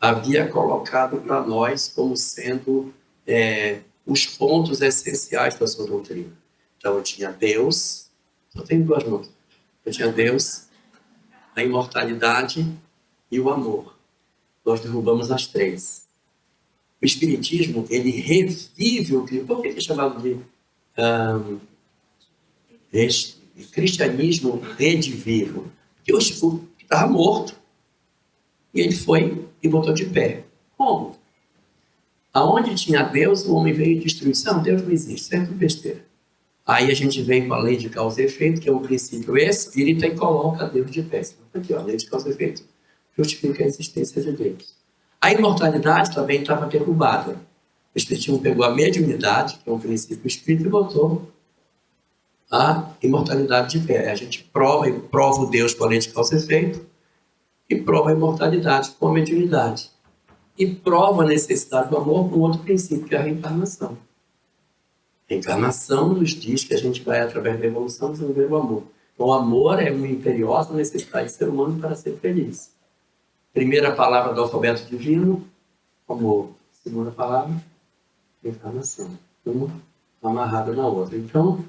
Speaker 1: havia colocado para nós como sendo os pontos essenciais da sua doutrina. Então, eu tinha Deus, só tenho duas mãos. Eu tinha Deus, a imortalidade e o amor. Nós derrubamos as três. O Espiritismo, ele revive o cristianismo. Por que é chamado de cristianismo redivivo? Porque o Espírito estava morto. E ele foi e botou de pé. Como? Aonde tinha Deus, o homem veio em destruição. Deus não existe, é tudo besteira. Aí a gente vem com a lei de causa e efeito, que é um princípio espírita, e coloca Deus de pé. Aqui, ó, a lei de causa e efeito justifica a existência de Deus. A imortalidade também estava derrubada. O Espiritismo pegou a mediunidade, que é um princípio espírita, e botou a imortalidade de pé. A gente prova o Deus com a lei de causa e efeito, e prova a imortalidade com a mediunidade. E prova a necessidade do amor com outro princípio, que é a reencarnação. A reencarnação nos diz que a gente vai, através da evolução, desenvolver o amor. Então, o amor é uma imperiosa necessidade do ser humano para ser feliz. Primeira palavra do alfabeto divino, amor. Segunda palavra, reencarnação. Uma amarrada na outra. Então,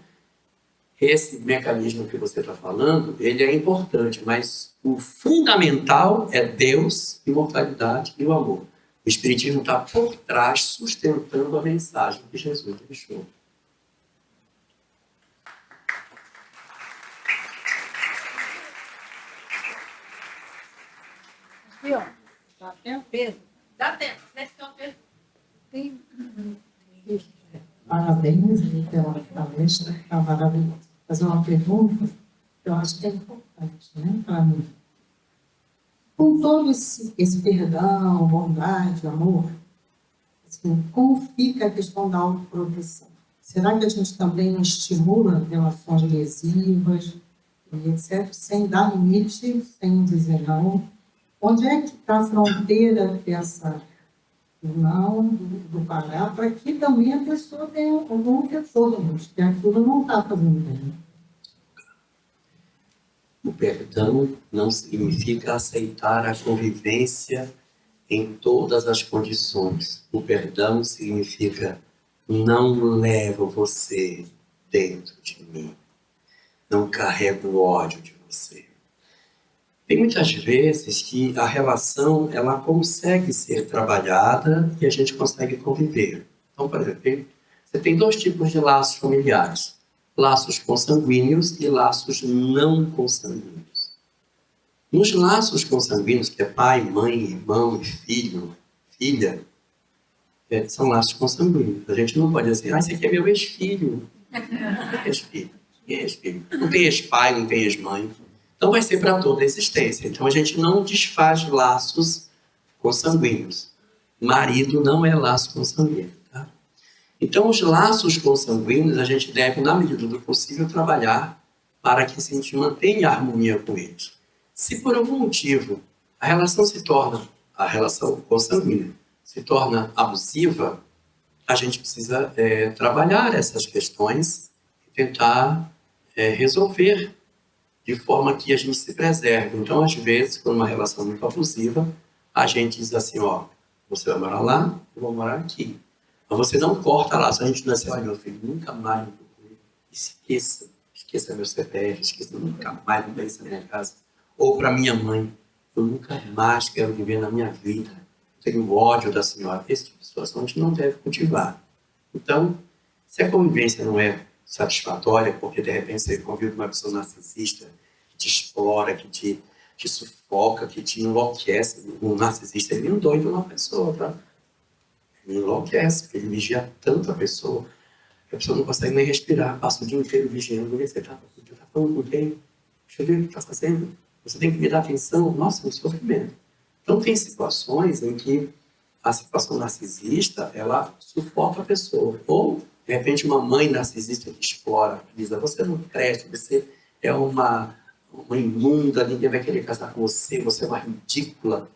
Speaker 1: esse mecanismo que você está falando, ele é importante, mas o fundamental é Deus, imortalidade e o amor. O Espiritismo está por trás, sustentando a mensagem que Jesus deixou.
Speaker 3: Aqui, ó. Dá tempo? Pedro.
Speaker 2: Dá tempo, né? Então,
Speaker 3: Tem. Parabéns pela palestra, está maravilhosa. Fazer uma pergunta que eu acho que é importante, né, para mim. Com todo esse perdão, bondade, amor, assim, como fica a questão da autoproteção? Será que a gente também estimula relações lesivas, e etc., sem dar limite, sem dizer não? Onde é que está a fronteira dessa não do parar, para que também a pessoa tenha algum retorno, que aquilo não está fazendo bem?
Speaker 1: O perdão não significa aceitar a convivência em todas as condições. O perdão significa não levo você dentro de mim. Não carrego ódio de você. Tem muitas vezes que a relação ela consegue ser trabalhada e a gente consegue conviver. Então, por exemplo, você tem dois tipos de laços familiares. Laços consanguíneos e laços não consanguíneos. Nos laços consanguíneos, que é pai, mãe, irmão, filho, filha, são laços consanguíneos. A gente não pode dizer, esse aqui é meu ex-filho. Ex-filho. Ex-filho. Não tem ex-pai, não tem ex-mãe. Então vai ser para toda a existência. Então a gente não desfaz laços consanguíneos. Marido não é laço consanguíneo. Tá? Então os laços consanguíneos a gente deve, na medida do possível, trabalhar para que a gente mantenha a harmonia com eles. Se por algum motivo a relação consanguínea se torna abusiva, a gente precisa trabalhar essas questões e tentar resolver de forma que a gente se preserve. Então, às vezes, quando uma relação muito abusiva, a gente diz assim, ó, você vai morar lá, eu vou morar aqui. Mas você não corta lá, só a gente não é assim, olha, meu filho, nunca mais me procure. Esqueça meu CPF, esqueça, nunca mais me isso na minha casa. Ou para minha mãe, eu nunca mais quero viver na minha vida. Eu tenho ódio da senhora. Esse tipo de situação a gente não deve cultivar. Então, se a convivência não é satisfatória, porque de repente você convive com uma pessoa narcisista que te explora, que te sufoca, que te enlouquece. O narcisista ele endoida uma pessoa, tá? Ele enlouquece, porque ele vigia tanto a pessoa que a pessoa não consegue nem respirar, passa o dia inteiro vigiando. Você está falando com quem? Deixa eu ver o que está fazendo. Você tem que me dar atenção. Nossa, um sofrimento. Então tem situações em que a situação narcisista ela sufoca a pessoa. Ou de repente, uma mãe narcisista que explora, diz, você não presta, você é uma imunda, ninguém vai querer casar com você, você é uma ridícula.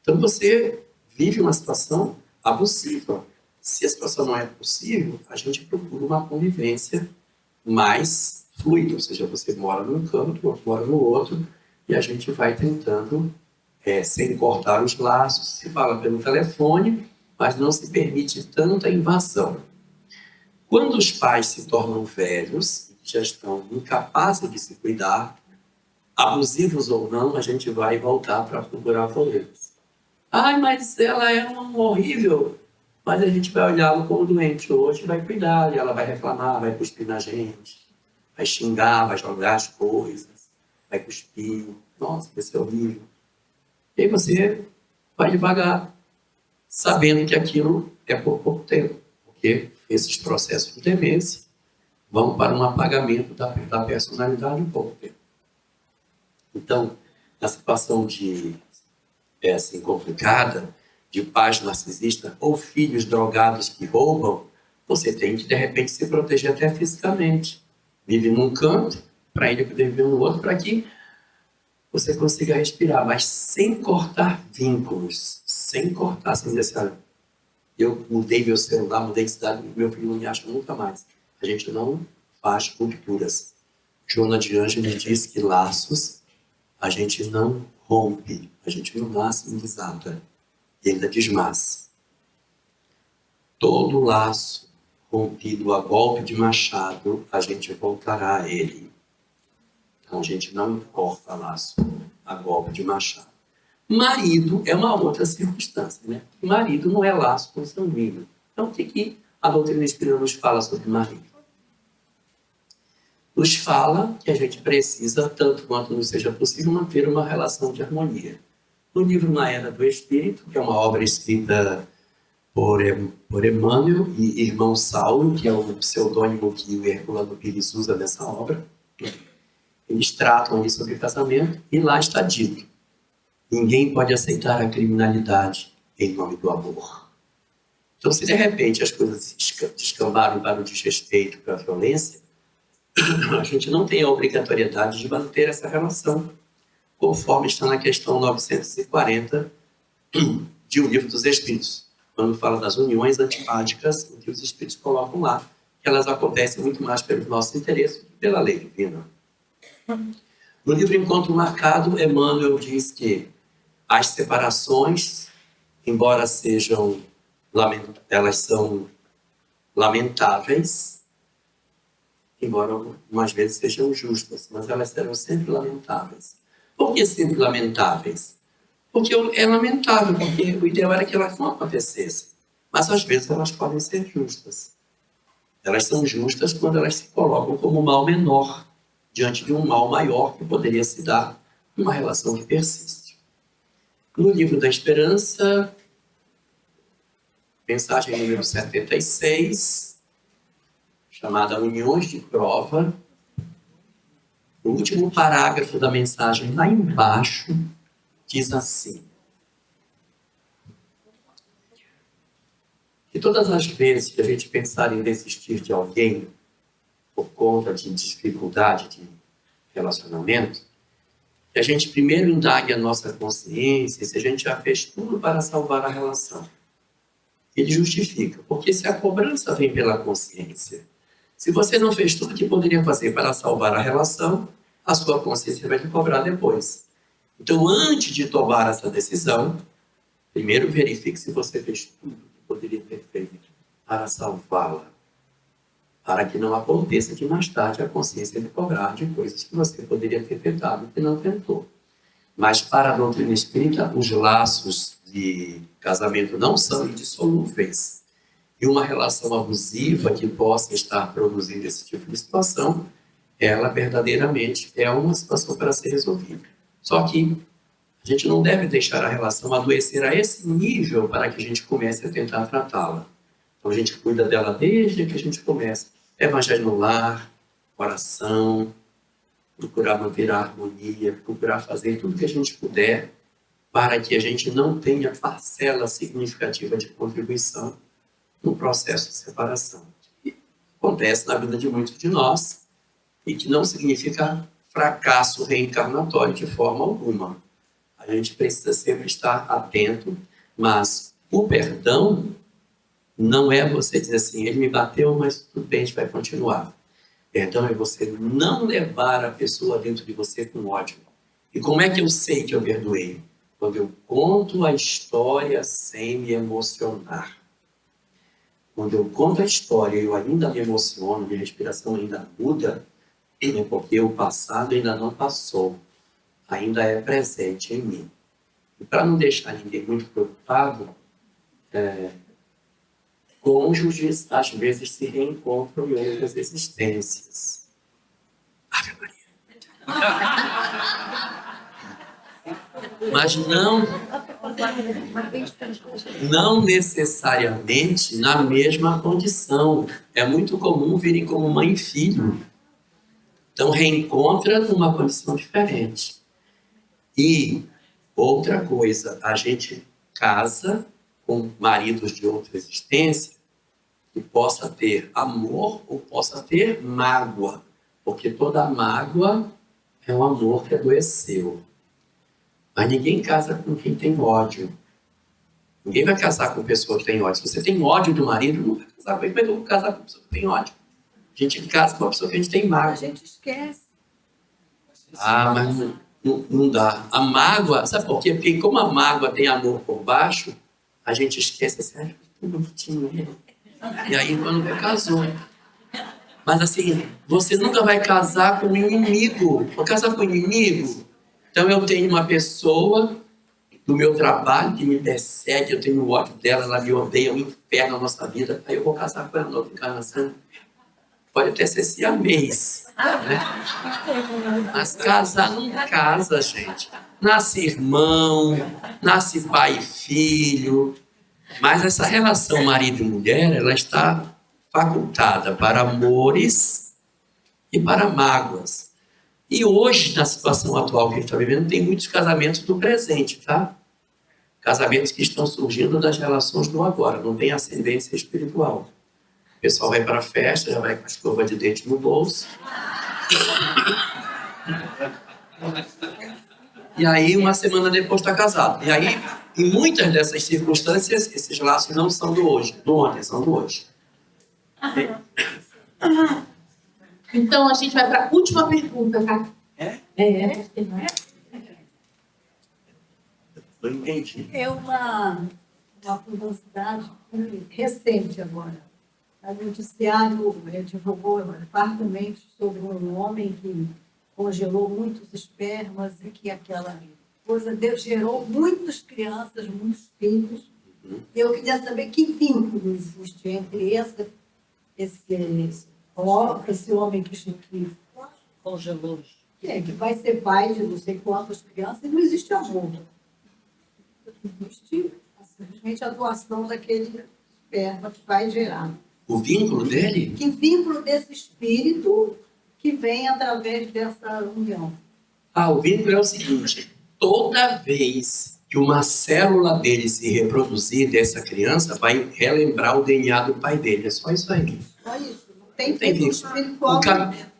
Speaker 1: Então, você vive uma situação abusiva. Se a situação não é possível, a gente procura uma convivência mais fluida, ou seja, você mora num canto, outro mora no outro, e a gente vai tentando, sem cortar os laços, se fala pelo telefone, mas não se permite tanta invasão. Quando os pais se tornam velhos, já estão incapazes de se cuidar, abusivos ou não, a gente vai voltar para procurar colegas. Ai, mas ela é um horrível. Mas a gente vai olhá-lo como doente hoje, vai cuidar, e ela vai reclamar, vai cuspir na gente, vai xingar, vai jogar as coisas, vai cuspir. Nossa, vai ser horrível. E aí você vai devagar, sabendo que aquilo é por pouco tempo, porque esses processos de demência vão para um apagamento da personalidade em pouco tempo. Então, na situação assim, complicada, de pais narcisistas ou filhos drogados que roubam, você tem que, de repente, se proteger até fisicamente. Vive num canto, para ele poder viver no outro, para que você consiga respirar, mas sem cortar vínculos, sem cortar, sem dizer assim, eu mudei meu celular, mudei de cidade, meu filho não me acha nunca mais. A gente não faz rupturas. Joana de Ângeles diz que laços a gente não rompe, a gente no máximo desata. E ainda diz mais: todo laço rompido a golpe de machado, a gente voltará a ele. Então a gente não corta laço a golpe de machado. Marido é uma outra circunstância, né? Marido não é laço consanguíneo. Então o que a doutrina espírita nos fala sobre marido? Nos fala que a gente precisa, tanto quanto nos seja possível, manter uma relação de harmonia. No livro Na Era do Espírito, que é uma obra escrita por Emmanuel e irmão Saulo, que é o pseudônimo que o Herculano Pires usa nessa obra, eles tratam ali sobre casamento, e lá está dito: ninguém pode aceitar a criminalidade em nome do amor. Então, se de repente as coisas descambaram para o desrespeito, para a violência, a gente não tem a obrigatoriedade de manter essa relação, conforme está na questão 940 de O Livro dos Espíritos, quando fala das uniões antipáticas, em que os espíritos colocam lá que elas acontecem muito mais pelo nosso interesse do que pela lei divina. No livro Encontro Marcado, Emmanuel diz que as separações, embora elas são lamentáveis, embora algumas vezes sejam justas, mas elas serão sempre lamentáveis. Por que sempre lamentáveis? Porque é lamentável, porque o ideal era que elas não acontecessem. Mas às vezes elas podem ser justas. Elas são justas quando elas se colocam como um mal menor, diante de um mal maior que poderia se dar numa relação que persiste. No Livro da Esperança, mensagem número 76, chamada Uniões de Prova, o último parágrafo da mensagem lá embaixo diz assim: que todas as vezes que a gente pensar em desistir de alguém por conta de dificuldade de relacionamento, que a gente primeiro indague a nossa consciência se a gente já fez tudo para salvar a relação. Ele justifica, porque se a cobrança vem pela consciência, se você não fez tudo que poderia fazer para salvar a relação, a sua consciência vai te cobrar depois. Então, antes de tomar essa decisão, primeiro verifique se você fez tudo que poderia ter feito para salvá-la, para que não aconteça de mais tarde a consciência lhe cobrar de coisas que você poderia ter tentado e não tentou. Mas para a doutrina espírita, os laços de casamento não são indissolúveis. E uma relação abusiva que possa estar produzindo esse tipo de situação, ela verdadeiramente é uma situação para ser resolvida. Só que a gente não deve deixar a relação adoecer a esse nível para que a gente comece a tentar tratá-la. Então a gente cuida dela desde que a gente começa. Evangelho no lar, oração, procurar manter a harmonia, procurar fazer tudo que a gente puder para que a gente não tenha parcela significativa de contribuição no processo de separação. Que acontece na vida de muitos de nós e que não significa fracasso reencarnatório de forma alguma. A gente precisa sempre estar atento, mas o perdão não é você dizer assim, ele me bateu, mas tudo bem, a gente vai continuar. Perdão é você não levar a pessoa dentro de você com ódio. E como é que eu sei que eu perdoei? Quando eu conto a história sem me emocionar. Quando eu conto a história e eu ainda me emociono, minha respiração ainda muda, é porque o passado ainda não passou, ainda é presente em mim. E para não deixar ninguém muito preocupado, cônjuges às vezes se reencontram em outras existências. Ave Maria. Mas não necessariamente na mesma condição. É muito comum virem como mãe e filho. Então reencontra numa condição diferente. E outra coisa, a gente casa com maridos de outra existência que possa ter amor ou possa ter mágoa. Porque toda mágoa é um amor que adoeceu. Mas ninguém casa com quem tem ódio. Ninguém vai casar com pessoa que tem ódio. Se você tem ódio do marido, não vai casar com ele. Como é que eu vou casar com pessoa que tem ódio? A gente casa com uma pessoa que a gente tem mágoa.
Speaker 3: A gente esquece.
Speaker 1: Mas não dá. A mágoa, sabe por quê? Porque como a mágoa tem amor por baixo, a gente esquece assim, que bonitinho ele. E aí quando casou. Mas assim, você nunca vai casar com um inimigo. Vou casar com um inimigo. Então eu tenho uma pessoa do meu trabalho que me persegue, eu tenho ódio dela, ela me odeia, é um inferno na nossa vida. Aí eu vou casar com ela na outra encarnação. Pode até ser siamês, né? Mas casar não casa, gente. Nasce irmão, nasce pai e filho. Mas essa relação marido e mulher, ela está facultada para amores e para mágoas. E hoje, na situação atual que a gente está vivendo, tem muitos casamentos do presente, tá? Casamentos que estão surgindo das relações do agora, não tem ascendência espiritual. O pessoal vai para a festa, já vai com a escova de dente no bolso. E aí, uma semana depois, está casado. E aí, em muitas dessas circunstâncias, esses laços não são do hoje, do ontem, são do hoje.
Speaker 2: Então, a gente vai para a última pergunta, tá?
Speaker 1: Não entendi.
Speaker 3: É uma curiosidade recente agora. O noticiário divulgou fartamente sobre um homem que congelou muitos espermas e que aquela coisa gerou muitas crianças, muitos filhos. Eu queria saber que vínculo existe entre esse homem que congelou, que vai ser pai de não sei quantas crianças, e não existe amor. Existe simplesmente a doação daquele esperma que vai gerar.
Speaker 1: O vínculo dele?
Speaker 3: Que vínculo desse espírito que vem através dessa união?
Speaker 1: O vínculo é o seguinte: toda vez que uma célula dele se reproduzir dessa criança, vai relembrar o DNA do pai dele. É só isso aí.
Speaker 3: Só isso. Não tem
Speaker 1: vínculo
Speaker 3: espiritual.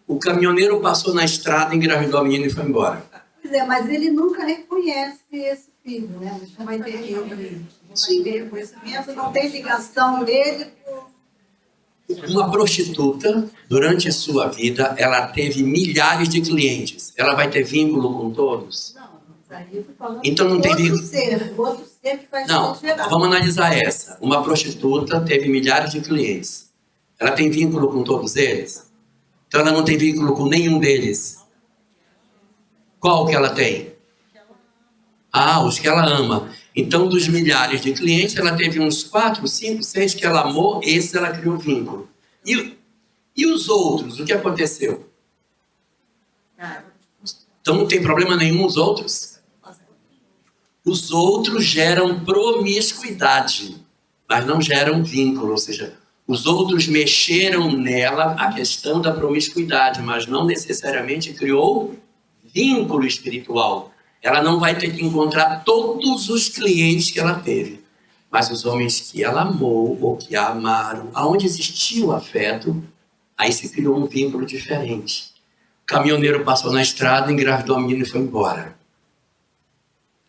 Speaker 1: O caminhoneiro passou na estrada, engravidou a menina e foi embora.
Speaker 3: Pois é, mas ele nunca reconhece esse filho, né? Não vai ter reconhecimento, não tem ligação dele com...
Speaker 1: Uma prostituta, durante sua vida, ela teve milhares de clientes. Ela vai ter vínculo com todos?
Speaker 3: Não, aí eu tô falando
Speaker 1: então não tem vínculo.
Speaker 3: Outro ser que faz
Speaker 1: Não, vamos analisar essa. Uma prostituta teve milhares de clientes. Ela tem vínculo com todos eles? Então ela não tem vínculo com nenhum deles. Qual que ela tem? Os que ela ama. Então, dos milhares de clientes, ela teve uns 4, 5, 6 que ela amou, esses ela criou vínculo. E os outros, o que aconteceu? Então não tem problema nenhum os outros? Os outros geram promiscuidade, mas não geram vínculo, ou seja, os outros mexeram nela a questão da promiscuidade, mas não necessariamente criou vínculo espiritual. Ela não vai ter que encontrar todos os clientes que ela teve, mas os homens que ela amou ou que a amaram, aonde existiu afeto, aí se criou um vínculo diferente. O caminhoneiro passou na estrada, engravidou a menina e foi embora.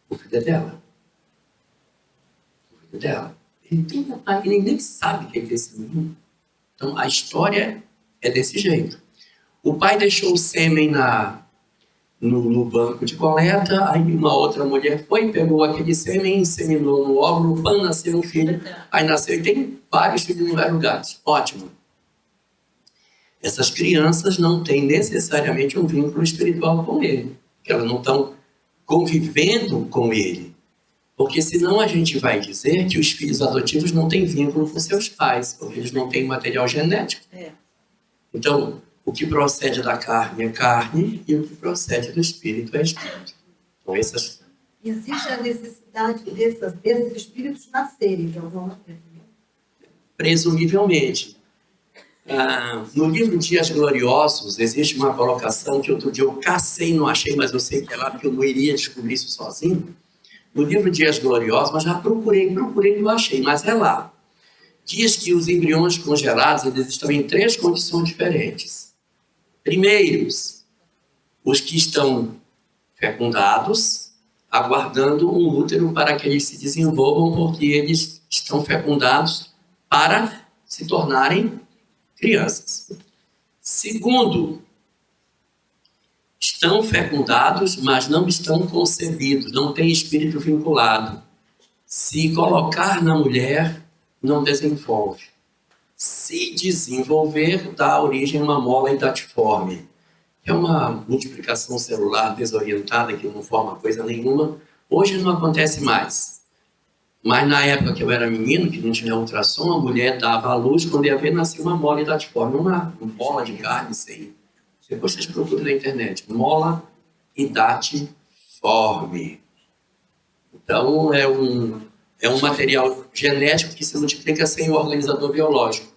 Speaker 1: O filho é dela. O filho é dela. Ele nem sabe o que é esse menino. Então a história é desse jeito. O pai deixou o sêmen no banco de coleta, aí uma outra mulher foi, pegou aquele sêmen, inseminou no óvulo, nasceu um filho, aí nasceu e tem vários filhos em vários lugares. Ótimo. Essas crianças não têm necessariamente um vínculo espiritual com ele, porque elas não estão convivendo com ele. Porque senão a gente vai dizer que os filhos adotivos não têm vínculo com seus pais, porque eles não têm material genético. Então, o que procede da carne é carne e o que procede do espírito é espírito. Então,
Speaker 5: Existe a necessidade desses espíritos nascerem de alguma maneira?
Speaker 1: Presumivelmente. No livro Dias Gloriosos, existe uma colocação que outro dia eu cacei, não achei, mas eu sei que é lá, porque eu não iria descobrir isso sozinho. No livro Dias Gloriosos, mas já procurei, não achei, mas é lá. Diz que os embriões congelados eles estão em 3 condições diferentes. Primeiros, os que estão fecundados, aguardando um útero para que eles se desenvolvam, porque eles estão fecundados para se tornarem crianças. Segundo, estão fecundados, mas não estão concebidos, não tem espírito vinculado. Se colocar na mulher, não desenvolve. Se desenvolver, dá origem a uma mola idatiforme. É uma multiplicação celular desorientada que não forma coisa nenhuma. Hoje não acontece mais. Mas na época que eu era menino, que não tinha ultrassom, a mulher dava à luz, quando ia ver, nascia uma mola idatiforme, uma bola de carne sem. Depois vocês procuram na internet. Mola idatiforme. Então, é um material genético que se multiplica sem o organizador biológico.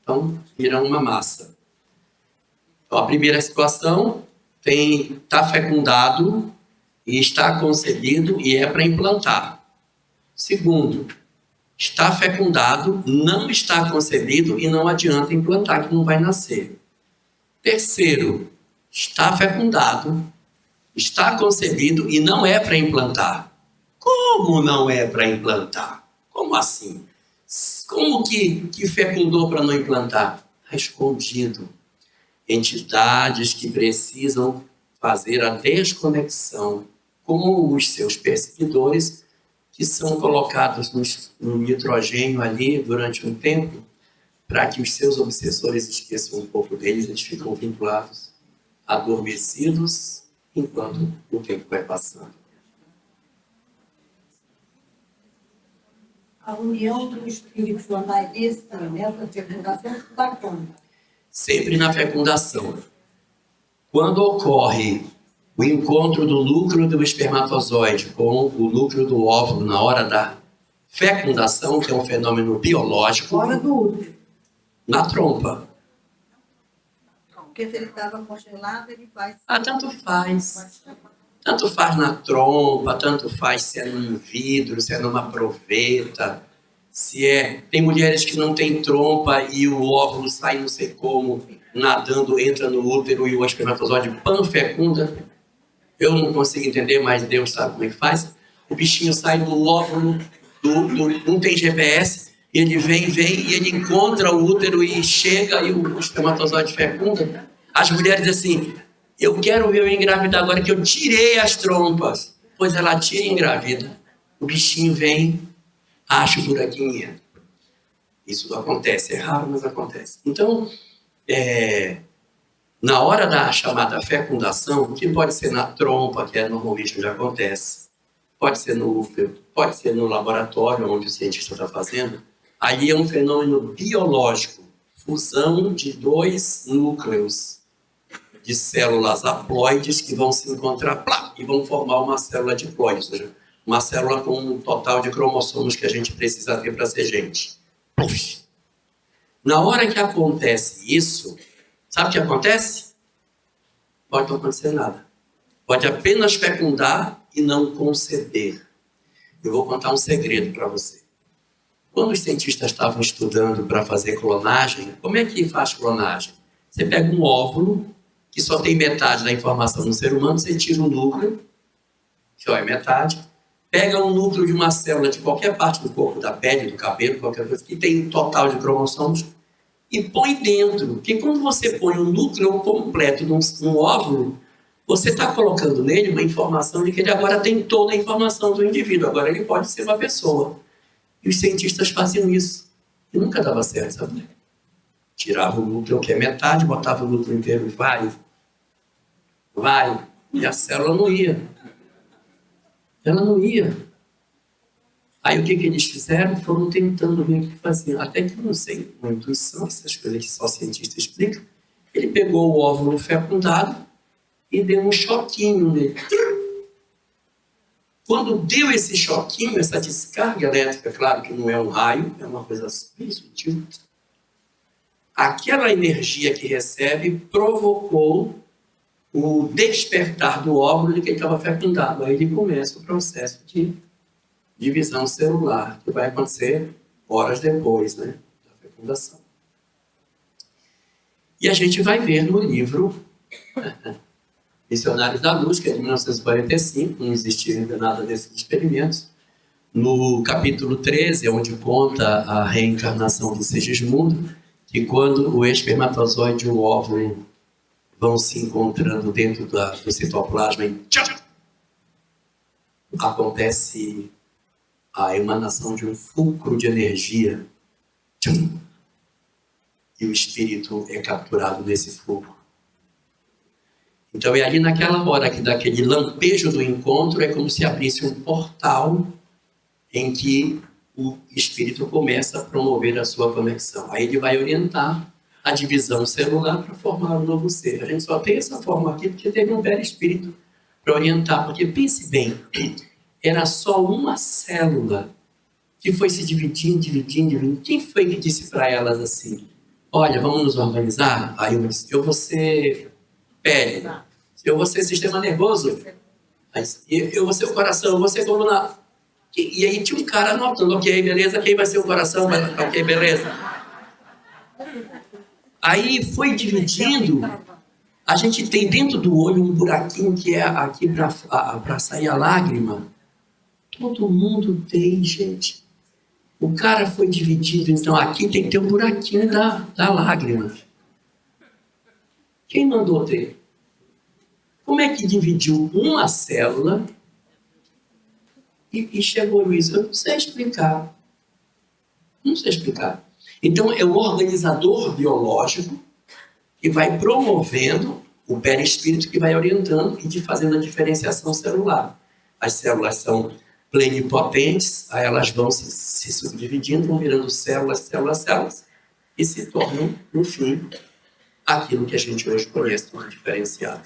Speaker 1: Então, vira uma massa. Então, a primeira situação está fecundado e está concebido e é para implantar. Segundo, está fecundado, não está concebido e não adianta implantar, que não vai nascer. Terceiro, está fecundado, está concebido e não é para implantar. Como não é para implantar? Como assim? Como que fecundou para não implantar? Está escondido. Entidades que precisam fazer a desconexão com os seus perseguidores, que são colocados no nitrogênio ali durante um tempo, para que os seus obsessores esqueçam um pouco deles, eles ficam vinculados, adormecidos, enquanto o tempo vai passando.
Speaker 5: A união do espírito andar nessa fecundação da quando?
Speaker 1: Sempre na fecundação. Quando ocorre o encontro do núcleo do espermatozoide com o núcleo do óvulo na hora da fecundação, que é um fenômeno biológico,
Speaker 5: Fora do útero.
Speaker 1: na trompa.
Speaker 5: Porque se ele estava congelado, ele faz...
Speaker 1: Tanto faz. Tanto faz na trompa, tanto faz se é num vidro, se é numa proveta, Tem mulheres que não têm trompa e o óvulo sai não sei como, nadando, entra no útero e o espermatozoide panfecunda. Eu não consigo entender, mas Deus sabe como é que faz. O bichinho sai do óvulo, não tem GPS, ele vem e ele encontra o útero e chega e o espermatozoide fecunda. As mulheres assim, eu quero ver eu engravidar agora que eu tirei as trompas. Pois ela tira e engravida. O bichinho vem, acha o buraquinho e entra. Isso acontece, é raro, mas acontece. Então, na hora da chamada fecundação, que pode ser na trompa, que é normalmente onde acontece, pode ser no útero, pode ser no laboratório onde o cientista está fazendo, aí é um fenômeno biológico, fusão de 2 núcleos de células haploides que vão se encontrar e vão formar uma célula diploide, ou seja, uma célula com um total de cromossomos que a gente precisa ter para ser gente. Na hora que acontece isso, sabe o que acontece? Pode não acontecer nada. Pode apenas fecundar e não conceber. Eu vou contar um segredo para você. Quando os cientistas estavam estudando para fazer clonagem, como é que faz clonagem? Você pega um óvulo, que só tem metade da informação no ser humano, você tira o núcleo, que é metade, pega um núcleo de uma célula de qualquer parte do corpo, da pele, do cabelo, qualquer coisa, que tem um total de cromossomos, e põe dentro. Porque quando você põe um núcleo completo num óvulo, você está colocando nele uma informação de que ele agora tem toda a informação do indivíduo. Agora ele pode ser uma pessoa. E os cientistas faziam isso. E nunca dava certo, sabe? Tirava o núcleo, que é metade, botava o núcleo inteiro e vai. E a célula não ia. Ela não ia. Aí o que eles fizeram? Foram tentando ver o que faziam. Até que, não sei, uma intuição, essas coisas que só cientista explica. Ele pegou o óvulo fecundado e deu um choquinho nele. Quando deu esse choquinho, essa descarga elétrica, claro que não é um raio, é uma coisa bem sutil, aquela energia que recebe provocou o despertar do óvulo de que ele estava fecundado. Aí ele começa o processo de divisão celular, que vai acontecer horas depois, né, da fecundação. E a gente vai ver no livro Missionários da Luz, que é de 1945, não existia ainda nada desses experimentos. No capítulo 13, onde conta a reencarnação de Segismundo, que quando o espermatozoide e o óvulo vão se encontrando dentro do citoplasma e acontece a emanação de um fulcro de energia e o espírito é capturado nesse fulcro. Então é ali naquela hora que daquele lampejo do encontro é como se abrisse um portal em que o espírito começa a promover a sua conexão. Aí ele vai orientar a divisão celular para formar um novo ser. A gente só tem essa forma aqui porque teve um perispírito para orientar. Porque pense bem, era só uma célula que foi se dividindo. Quem foi que disse para elas assim, olha, vamos nos organizar? Aí eu disse, eu vou ser pele, eu vou ser sistema nervoso, eu vou ser o coração, eu vou ser coluna. E aí tinha um cara anotando, ok, beleza, quem vai ser o coração? Ok, beleza. Aí foi dividindo, a gente tem dentro do olho um buraquinho que é aqui para sair a lágrima. Todo mundo tem, gente. O cara foi dividido, então aqui tem que ter um buraquinho da lágrima. Quem mandou ter? Como é que dividiu uma célula e chegou nisso? Eu não sei explicar. Não sei explicar. Então, é o organizador biológico que vai promovendo o perispírito que vai orientando e fazendo a diferenciação celular. As células são plenipotentes, aí elas vão se subdividindo, vão virando células, e se tornam, no fim, aquilo que a gente hoje conhece como diferenciado.